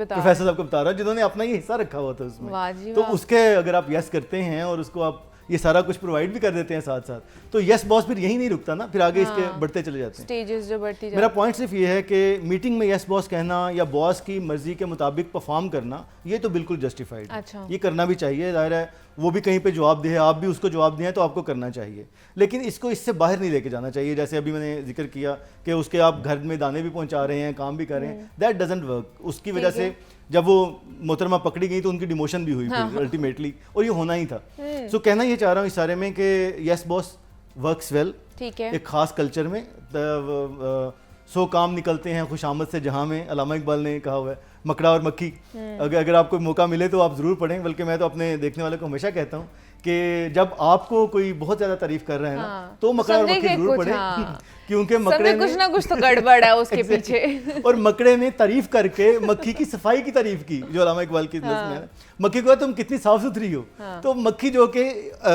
S3: प्रोफेसर आपको बता रहा हूँ जिन्होंने अपना ये हिस्सा रखा हुआ था उसमें। तो उसके अगर आप यस करते हैं और उसको आप ये सारा कुछ प्रोवाइड भी कर देते हैं साथ साथ, तो यस बॉस फिर यही नहीं रुकता ना, फिर आगे इसके बढ़ते चले जाते हैं,
S1: स्टेजेस जो बढ़ती जाती।
S3: मेरा पॉइंट सिर्फ ये है कि मीटिंग में यस बॉस कहना या बॉस की मर्जी के मुताबिक परफॉर्म करना, ये तो बिल्कुल जस्टिफाइड है।
S1: अच्छा।
S3: ये करना भी चाहिए, जाहिर है वो भी कहीं पे जवाब दे, आप भी उसको जवाब दें तो आपको करना चाहिए, लेकिन इसको इससे बाहर नहीं लेके जाना चाहिए। जैसे अभी मैंने जिक्र किया कि उसके आप घर में दाने भी पहुंचा रहे हैं, काम भी कर रहे हैं, दैट डजंट वर्क। उसकी वजह से जब वो मोहतरमा पकड़ी गई तो उनकी डिमोशन भी हुई अल्टीमेटली, और ये होना ही था। सो कहना ये चाह रहा हूँ इस सारे में कि यस बॉस वर्क्स वेल,
S1: ठीक है,
S3: एक खास कल्चर में 100 काम निकलते हैं खुशामद से जहाँ में, अल्लामा इकबाल ने कहा हुआ है, मकड़ा और मक्खी। अगर आपको मौका मिले तो आप ज़रूर पढ़ें, बल्कि मैं तो अपने देखने वाले को हमेशा कहता हूँ कि जब आपको कोई बहुत ज्यादा तारीफ कर रहा है ना तो मकड़ा और मक्खी जरूर पड़े क्योंकि मकड़े
S1: कुछ ना कुछ तो गड़बड़ है उसके पीछे।
S3: और मकड़े ने तारीफ करके मक्खी की सफाई की तारीफ की, जो अल्लामा इकबाल की नज़्म में है। मक्खी को तुम कितनी साफ सुथरी हो, तो मक्खी जो कि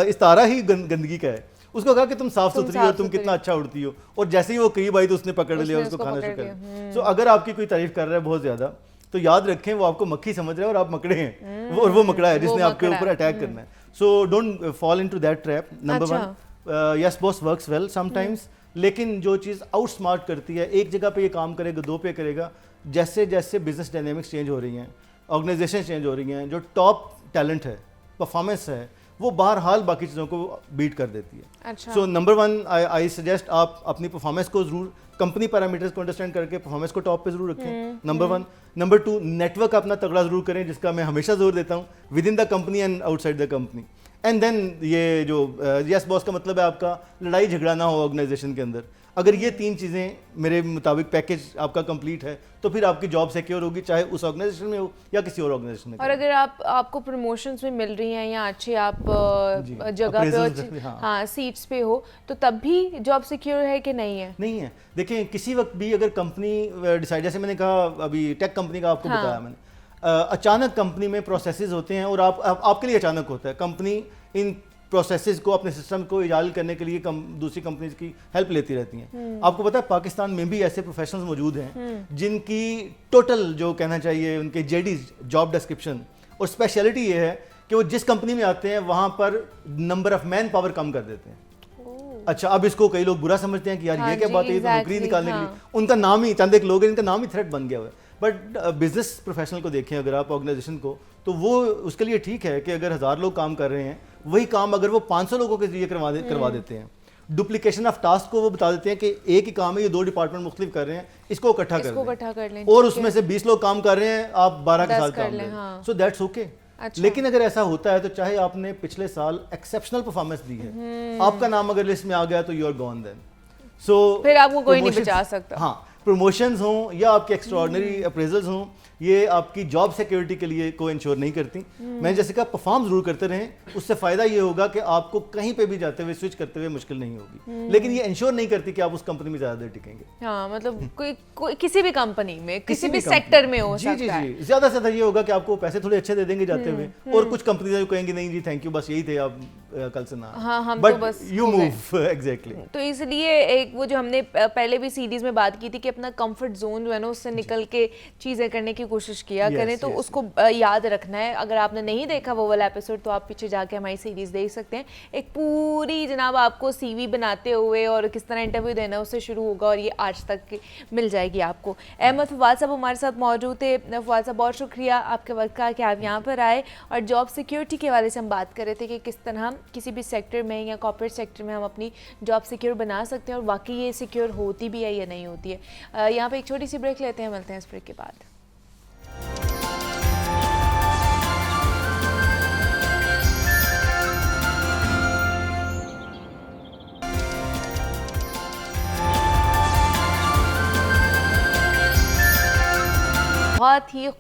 S3: इस्तारा ही गंदगी का है, उसको कहा कि तुम साफ सुथरी हो, तुम कितना अच्छा उड़ती हो, और जैसे ही वो करीब आई तो उसने पकड़ लिया, उसको खाना शुरू कर। सो अगर आपकी कोई तारीफ कर रहा है बहुत ज्यादा तो याद रखें वो आपको मक्खी समझ रहा है और आप मकड़े हैं, और वो मकड़ा है जिसने आपके ऊपर अटैक करना है। So don't fall into that trap. Number 1, yes boss works well sometimes, लेकिन जो चीज़ आउट स्मार्ट करती है, एक जगह पे ये काम करेगा, 2 पे करेगा, जैसे जैसे बिजनेस डायनेमिक्स चेंज हो रही हैं, ऑर्गेनाइजेशन चेंज हो रही हैं, जो टॉप टैलेंट है, परफॉर्मेंस है, वो बहरहाल बाकी चीज़ों को बीट कर देती है। सो नंबर 1 आई सजेस्ट आप अपनी परफॉर्मेंस को ज़रूर, कंपनी पैरामीटर्स को अंडरस्टैंड करके परफॉर्मेंस को टॉप पे ज़रूर रखें, नंबर 1। नंबर 2, नेटवर्क अपना तगड़ा ज़रूर करें, जिसका मैं हमेशा जोर देता हूँ, within the company and outside the company. And then ये जो यस बॉस का मतलब है आपका लड़ाई झगड़ा ना हो ऑर्गेनाइजेशन के अंदर। अगर ये 3 चीज़ें मेरे मुताबिक पैकेज आपका कंप्लीट है तो फिर आपकी जॉब सिक्योर होगी, चाहे उस ऑर्गेनाइजेशन में हो या किसी और ऑर्गेनाइजेशन में।
S1: और अगर आपको प्रमोशंस में मिल रही हैं या अच्छे आप जगह पे हाँ सीट्स पे हो, तो तब भी जॉब सिक्योर है कि नहीं है?
S3: नहीं है। देखें किसी वक्त भी अगर कंपनी डिसाइड, जैसे मैंने कहा अभी टेक कंपनी का आपको बताया मैंने, अचानक कंपनी में प्रोसेसेस होते हैं और आपके लिए अचानक होता है, कंपनी इन प्रोसेसेस को, अपने सिस्टम को इजाल करने के लिए दूसरी कंपनीज की हेल्प लेती रहती हैं। आपको पता है पाकिस्तान में भी ऐसे प्रोफेशनल्स मौजूद हैं जिनकी टोटल जो कहना चाहिए उनके जेडीज, जॉब डिस्क्रिप्शन और स्पेशलिटी ये है कि वो जिस कंपनी में आते हैं वहाँ पर नंबर ऑफ मैन पावर कम कर देते हैं। अच्छा, अब इसको कई लोग बुरा समझते हैं कि यार ये क्या बात है, ये तो नौकरी निकालने के लिए उनका नाम ही, चंद एक लोग हैं इनका नाम ही थ्रेट बन गया हुआ है। बट बिजनेस प्रोफेशनल को देखें अगर आप ऑर्गेनाइजेशन को, तो वो उसके लिए ठीक है कि अगर 1000 लोग काम कर रहे हैं, वही काम अगर वो 500 लोगों के जरिए करवा देते हैं, डुप्लीकेशन ऑफ टास्क को वो बता देते हैं कि एक ही काम है, ये 2 डिपार्टमेंट मुख्तलिफ कर रहे हैं, इसको इकट्ठा कर लें, और उसमें से 20 लोग काम कर रहे हैं, आप 12 के साथ काम करें, सो दैट्स ओके। लेकिन अगर ऐसा होता है तो चाहे आपने पिछले साल एक्सेप्शनल परफॉर्मेंस दी है, आपका नाम अगर लिस्ट में आ गया तो यू आर गॉन देन। सो
S1: फिर आपको कोई नहीं बचा सकता।
S3: हाँ, प्रमोशंस हों या आपके एक्स्ट्राऑर्डिनरी अप्रेजल्स हों, ये आपकी जॉब सिक्योरिटी के लिए को इंश्योर नहीं करती। मैंने जैसे कहा परफॉर्म जरूर करते रहें, उससे फायदा ये होगा कि आपको कहीं पे भी जाते हुए स्विच करते हुए मुश्किल नहीं होगी, लेकिन ये इंश्योर नहीं करती कि आप उस कंपनी में ज्यादा देर टिकेंगे।
S1: हाँ, मतलब कोई किसी भी कंपनी में, किसी भी सेक्टर में हो सकता है।
S3: जी, ज्यादा से ज्यादा ये होगा कि आपको पैसे थोड़े अच्छे दे देंगे जाते हुए, और कुछ कंपनी जो कहेंगे नहीं जी थैंक यू, बस यही थे आप कल से ना।
S1: हाँ, हम
S3: बट
S1: तो बस
S3: यू मूव एग्जैक्टली।
S1: तो इसलिए एक वो जो हमने पहले भी सीरीज में बात की थी कि अपना कंफर्ट जोन जो है ना उससे निकल के चीजें करने की कोशिश किया करें, तो उसको याद रखना है। अगर आपने नहीं देखा वो वाला एपिसोड तो आप पीछे जाके हमारी सीरीज देख सकते हैं। एक पूरी जनाब आपको सीवी बनाते हुए और किस तरह इंटरव्यू देना है उससे शुरू होगा, और ये आज तक मिल जाएगी आपको। अहमद फवाद साहब हमारे साथ मौजूद थे। फवाद साहब बहुत शुक्रिया आपके वक्त का कि आप यहाँ पर आए, और जॉब सिक्योरिटी के वाले से हम बात कर रहे थे कि किस तरह किसी भी सेक्टर में या कॉर्पोरेट सेक्टर में हम अपनी जॉब सिक्योर बना सकते हैं, और वाकई ये सिक्योर होती भी है या नहीं होती है। यहाँ पे एक छोटी सी ब्रेक लेते हैं, मिलते हैं इस ब्रेक के बाद। बहुत ही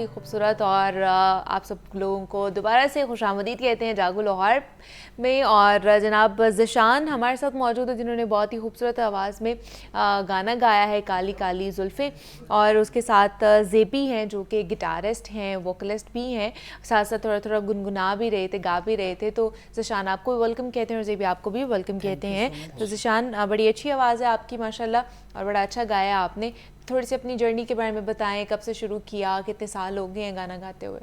S1: खूबसूरत और आप सब लोगों को दोबारा से खुशामदीद कहते हैं जागो लाहौर में। और जनाब ज़िशान हमारे साथ मौजूद है जिन्होंने बहुत ही खूबसूरत आवाज़ में गाना गाया है काली काली जुल्फ़े, और उसके साथ ज़ेबी हैं जो कि गिटारिस्ट हैं, वोकलिस्ट भी हैं, साथ साथ थोड़ा थोड़ा गुनगुना भी रहे थे, गा भी रहे थे। तो ज़िशान आपको भी वेलकम कहते हैं और ज़ेबी आपको भी वेलकम कहते हैं। तो ज़िशान बड़ी अच्छी आवाज़ है आपकी माशाल्लाह, और बड़ा अच्छा गाया आपने। थोड़ी सी अपनी जर्नी के बारे में बताएं, कब से शुरू किया, कितने साल हो गए हैं गाना गाते हुए?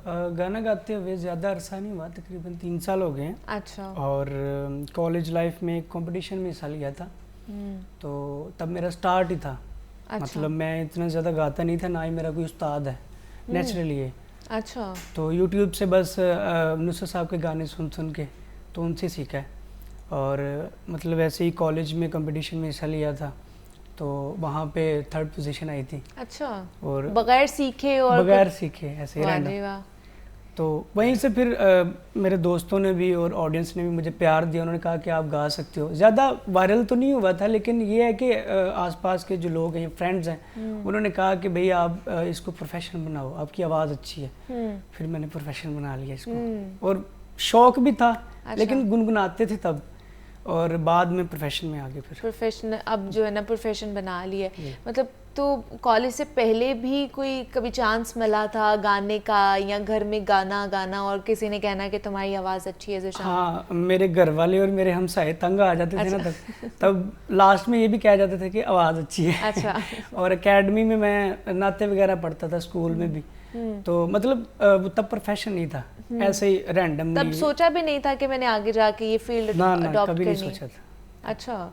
S4: गाना गाते हुए ज़्यादा अरसा नहीं हुआ, तकरीबन 3 साल हो गए हैं।
S1: अच्छा।
S4: और कॉलेज लाइफ में कंपटीशन में हिस्सा लिया था, तो तब मेरा स्टार्ट ही था। अच्छा। मतलब मैं इतना ज़्यादा गाता नहीं था, ना ही मेरा कोई उस्ताद है, नेचुरली है।
S1: अच्छा।
S4: तो यूट्यूब से बस नुसरत साहब के गाने सुन के तो उनसे सीखा है, और मतलब ऐसे ही कॉलेज में कंपटीशन में हिस्सा लिया था, तो वहाँ पे 3rd पोजीशन आई थी।
S1: अच्छा।
S4: और
S1: बगैर सीखे
S4: ऐसे ही रहना। तो वहीं से फिर मेरे दोस्तों ने भी और ऑडियंस ने भी मुझे प्यार दिया, उन्होंने कहा कि आप गा सकते हो। ज़्यादा वायरल तो नहीं हुआ था, लेकिन ये है कि आसपास के जो लोग हैं, फ्रेंड्स हैं, उन्होंने कहा कि भाई आप इसको प्रोफेशन बनाओ, आपकी आवाज़ अच्छी है। फिर मैंने प्रोफेशन बना लिया इसको, और शौक भी था, लेकिन गुनगुनाते थे तब, और बाद में प्रोफेशन में आगे फिर
S1: प्रोफेशन अब जो है ना प्रोफेशन बना लिया। मतलब तो कॉलेज से पहले भी कोई कभी चांस मिला था गाने का, या घर में गाना और किसी ने कहना कि तुम्हारी आवाज़ अच्छी है ज़िशान?
S4: हाँ, मेरे घर वाले और मेरे हमसाए तंग आ जाते थे ना तब लास्ट में ये भी कहा जाता था कि आवाज़ अच्छी है।
S1: अच्छा।
S4: और एकेडमी में मैं नाते वगैरह पढ़ता था, स्कूल में भी, तो मतलब तब प्रोफेशन नहीं था, ऐसे ही रैंडम।
S1: तब सोचा भी नहीं था कि मैंने आगे जाके ये फील्ड अडॉप्ट करनी?
S4: कभी नहीं सोचा था।
S1: अच्छा,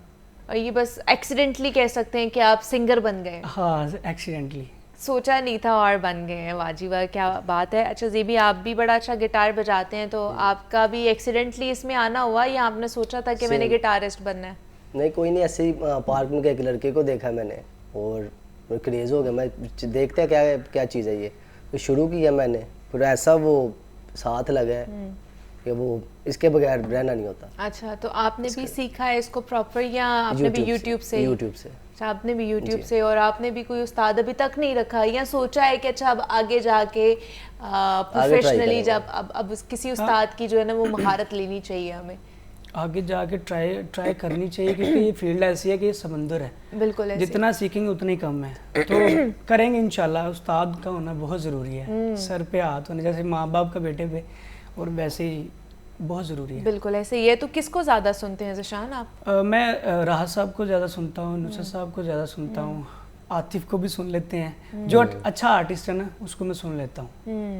S1: और ये बस एक्सीडेंटली कह सकते हैं कि आप सिंगर बन गए?
S4: हाँ, एक्सीडेंटली,
S1: सोचा नहीं था और बन गए हैं। वाजी वाह, क्या बात है। अच्छा ज़ेबी, आप भी बड़ा अच्छा गिटार बजाते हैं, तो आपका भी एक्सीडेंटली इसमें आना हुआ या आपने सोचा था कि मैंने गिटारिस्ट बनना है?
S5: नहीं, कोई नहीं, ऐसे ही पार्क में एक लड़के को देखा मैंने और क्रेज़ हो गया, मैं देखते हैं क्या क्या चीज़ है ये, तो शुरू किया मैंने, फिर ऐसा वो साथ लगा है कि वो इसके बगैर रहना नहीं होता।
S1: अच्छा, तो आपने भी सीखा है इसको प्रॉपर, या आपने भी यूट्यूब से?
S5: यूट्यूब से।
S1: अच्छा, आपने भी यूट्यूब से, और आपने भी कोई उस्ताद अभी तक नहीं रखा, या सोचा है कि अच्छा अब आगे जाके प्रोफेशनली जब अब किसी उस्ताद की जो है ना वो महारत लेनी चाहिए हमें?
S4: आगे जाके ट्राई करनी चाहिए, क्योंकि ये फील्ड ऐसी है कि ये समंदर है,
S1: बिल्कुल ऐसे।
S4: जितना सीखेंगे उतना ही कम है, तो करेंगे इंशाल्लाह। उस्ताद का होना बहुत ज़रूरी है, सर पे हाथ होने जैसे माँ बाप का बेटे पे, और वैसे ही बहुत ज़रूरी है।
S1: बिल्कुल ऐसे ही है। तो किसको ज़्यादा सुनते हैं ज़िशान आप?
S4: मैं राहत साहब को ज़्यादा सुनता हूँ, नुसरत साहब को ज़्यादा सुनता हूँ, आतिफ को भी सुन लेते हैं, जो अच्छा आर्टिस्ट है ना उसको मैं सुन लेता हूँ,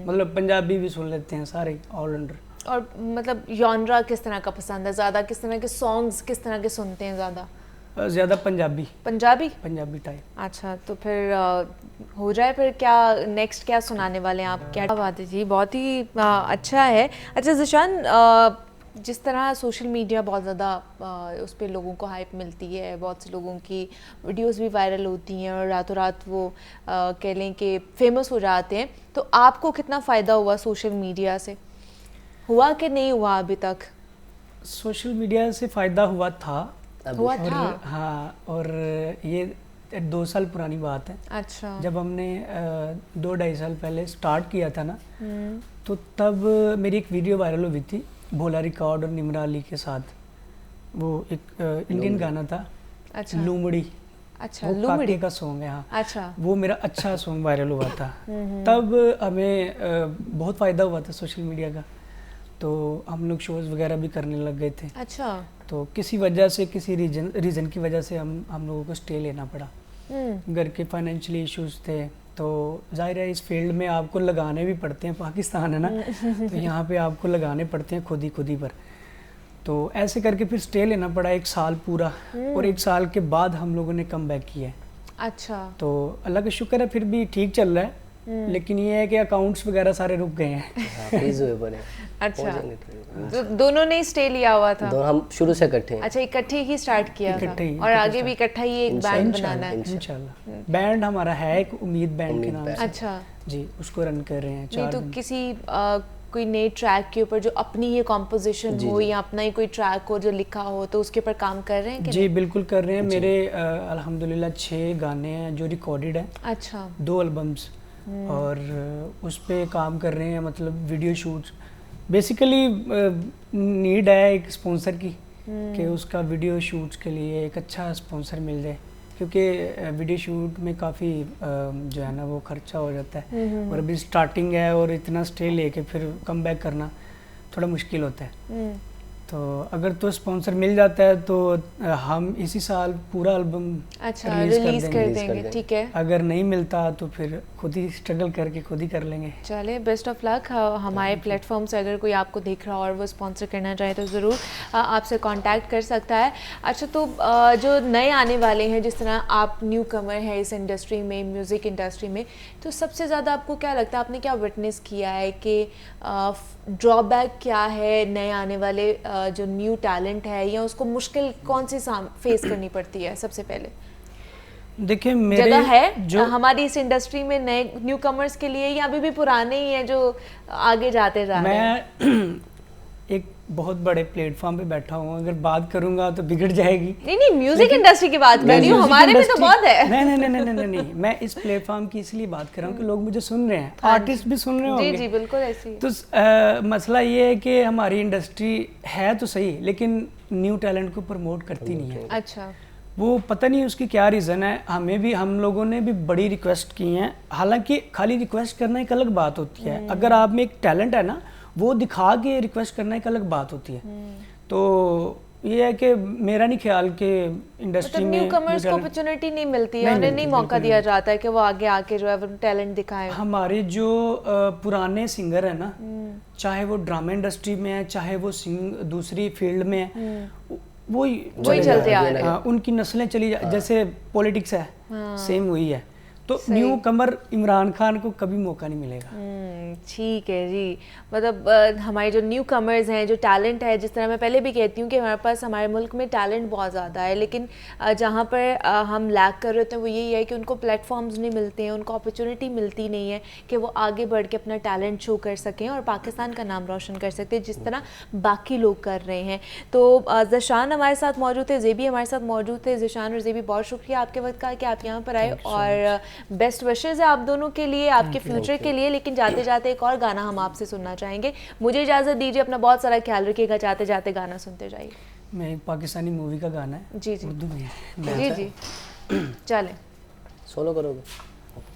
S4: मतलब पंजाबी भी सुन लेते हैं, सारे ऑलराउंडर।
S1: और मतलब जॉनरा किस तरह का पसंद है ज़्यादा, किस तरह के सॉन्ग्स किस तरह के सुनते हैं ज़्यादा?
S4: ज़्यादा पंजाबी
S1: टाइप। अच्छा, तो फिर हो जाए फिर, क्या नेक्स्ट क्या सुनाने वाले हैं आप? क्या बात है जी, बहुत ही अच्छा है। अच्छा ज़िशान, जिस तरह सोशल मीडिया बहुत ज़्यादा उस पर लोगों को हाइप मिलती है, बहुत से लोगों की वीडियोस भी वायरल होती हैं और रातों रात वो कह लें कि फेमस हो जाते हैं, तो आपको कितना फ़ायदा हुआ सोशल मीडिया से? हुआ कि नहीं हुआ अभी तक?
S4: सोशल मीडिया से फ़ायदा हुआ था। हाँ, और ये 2 साल पुरानी बात है।
S1: अच्छा।
S4: जब हमने 2-2.5 साल पहले स्टार्ट किया था ना, तो तब मेरी एक वीडियो वायरल हुई थी भोला रिकॉर्ड और निमरा अली के साथ, वो एक इंडियन गाना था। अच्छा। लूमड़ी। अच्छा, लूमड़ी का सॉन्ग है। हाँ।
S1: अच्छा।
S4: वो मेरा अच्छा सॉन्ग वायरल हुआ था। तब हमें बहुत फ़ायदा हुआ था सोशल मीडिया का, तो हम लोग शोज़ वगैरह भी करने लग गए थे।
S1: अच्छा।
S4: तो किसी वजह से, किसी रीज़न की वजह से हम लोगों को स्टे लेना पड़ा, घर के फाइनेंशियली इश्यूज थे, तो जाहिर है इस फील्ड में आपको लगाने भी पड़ते हैं, पाकिस्तान है ना, तो यहाँ पे आपको लगाने पड़ते हैं खुद ही पर, तो ऐसे करके फिर स्टे लेना पड़ा 1 साल पूरा, और 1 साल के बाद हम लोगों ने कम बैक किया है।
S1: अच्छा।
S4: तो अल्लाह का शुक्र है फिर भी ठीक चल रहा है, लेकिन ये है कि अकाउंट्स वगैरह सारे रुक गए हैं।
S1: अच्छा, तो दोनों ने स्टे लिया हुआ था?
S5: दोनों हम शुरू से इकट्ठे।
S1: अच्छा, इकट्ठे ही स्टार्ट किया था, और आगे भी इकट्ठा ही एक बैंड बनाना है
S4: इंशाल्लाह। बैंड हमारा है एक उम्मीद बैंड के नाम से।
S1: अच्छा
S4: जी, उसको रन कर रहे हैं।
S1: नहीं तो किसी कोई नए ट्रैक के ऊपर जो अपनी ये कॉम्पोजिशन हो, या अपना ही कोई ट्रैक हो जो लिखा हो, तो उसके ऊपर काम कर रहे हैं?
S4: जी बिल्कुल कर रहे हैं। मेरे अल्हम्दुलिल्लाह 6 गाने हैं जो रिकॉर्डेड हैं।
S1: अच्छा।
S4: 2 एल्बम्स, और उस पे काम कर रहे हैं, मतलब वीडियो शूट्स। बेसिकली नीड है एक स्पॉन्सर की, कि उसका वीडियो शूट्स के लिए एक अच्छा स्पॉन्सर मिल जाए, क्योंकि वीडियो शूट में काफ़ी जो है ना वो खर्चा हो जाता है, और अभी स्टार्टिंग है और इतना स्टे लेके फिर कम बैक करना थोड़ा मुश्किल होता है। तो अगर तो स्पॉन्सर मिल जाता है तो हम इसी साल पूरा एल्बम
S1: रिलीज कर देंगे। ठीक है।
S4: अगर नहीं मिलता तो फिर खुद ही स्ट्रगल करके खुद ही कर लेंगे।
S1: चले, बेस्ट ऑफ लक। हमारे प्लेटफॉर्म से अगर कोई आपको देख रहा हो और वो स्पॉन्सर करना चाहे तो ज़रूर आपसे कांटेक्ट कर सकता है। अच्छा, तो जो नए आने वाले हैं, जिस तरह आप न्यू कमर है इस इंडस्ट्री में, म्यूज़िक इंडस्ट्री में, तो सबसे ज़्यादा आपको क्या लगता है, आपने क्या विटनेस किया है कि ड्रॉबैक क्या है नए आने वाले जो न्यू टैलेंट है, या उसको मुश्किल कौन सी फेस करनी पड़ती है सबसे पहले?
S4: देखिए, मेरे
S1: जगह है जो हमारी इस इंडस्ट्री में नए न्यू कमर्स के लिए, या अभी भी पुराने ही हैं जो आगे जाते जा रहे हैं?
S4: एक बहुत बड़े प्लेटफॉर्म पे बैठा हूँ, अगर बात करूंगा तो बिगड़ जाएगी।
S1: नहीं म्यूजिक इंडस्ट्री की बात कर रही हूँ, हमारे में तो बहुत है।
S4: नहीं, मैं इस प्लेटफॉर्म की इसलिए बात कर रहा हूँ कि लोग मुझे सुन रहे हैं, आर्टिस्ट भी सुन रहे होंगे।
S1: जी बिल्कुल ऐसी है।
S4: तो मसला ये है कि हमारी इंडस्ट्री है तो सही, लेकिन न्यू टैलेंट को प्रमोट करती नहीं है।
S1: अच्छा,
S4: वो पता नहीं उसकी क्या रीज़न है। हम लोगों ने भी बड़ी रिक्वेस्ट की हैं, हालांकि खाली रिक्वेस्ट करना एक अलग बात होती है, अगर आप में एक टैलेंट है ना, वो दिखा के रिक्वेस्ट करना एक अलग बात होती है। तो ये है कि मेरा नहीं ख्याल कि इंडस्ट्री में
S1: न्यू कमर्स को अपॉर्चुनिटी नहीं मिलती है, उन्हें नहीं मौका दिया जाता है कि वो आगे आके जो है वो टैलेंट दिखाएं।
S4: हमारे जो पुराने सिंगर है ना, चाहे वो ड्रामा इंडस्ट्री में है, चाहे वो दूसरी फील्ड में है, वही
S1: चलते आ रहे हैं।
S4: उनकी नस्लें चली जैसे पॉलिटिक्स है, सेम वही है। तो न्यू कमर इमरान खान को कभी मौका नहीं मिलेगा।
S1: ठीक है जी, मतलब हमारे जो न्यू कमर्स हैं, जो टैलेंट है, जिस तरह मैं पहले भी कहती हूँ कि हमारे पास हमारे मुल्क में टैलेंट बहुत ज़्यादा है, लेकिन जहाँ पर हम लैक कर रहे होते हैं वो यही है कि उनको प्लेटफॉर्म्स नहीं मिलते हैं, उनको अपॉर्चुनिटी मिलती नहीं है कि वो आगे बढ़ के अपना टैलेंट शो कर सकें और पाकिस्तान का नाम रोशन कर सकते हैं जिस तरह बाकी लोग कर रहे हैं। तो ज़शान हमारे साथ मौजूद थे, ज़ेबी हमारे साथ मौजूद थे। ज़शान और ज़ेबी, बहुत शुक्रिया आपके वक्त का कि आप यहाँ पर आए, और बेस्ट विशेज़ है आप दोनों के लिए, आपके फ्यूचर के लिए। लेकिन जाते जाते एक और गाना हम आपसे सुनना चाहेंगे, मुझे इजाज़त दीजिए, अपना बहुत सारा ख्याल रखिएगा, जाते जाते गाना सुनते जाइए।
S4: मैं पाकिस्तानी मूवी का गाना है
S1: जी
S4: उर्दू में।
S1: जी चलें।
S5: सोलो करोगे?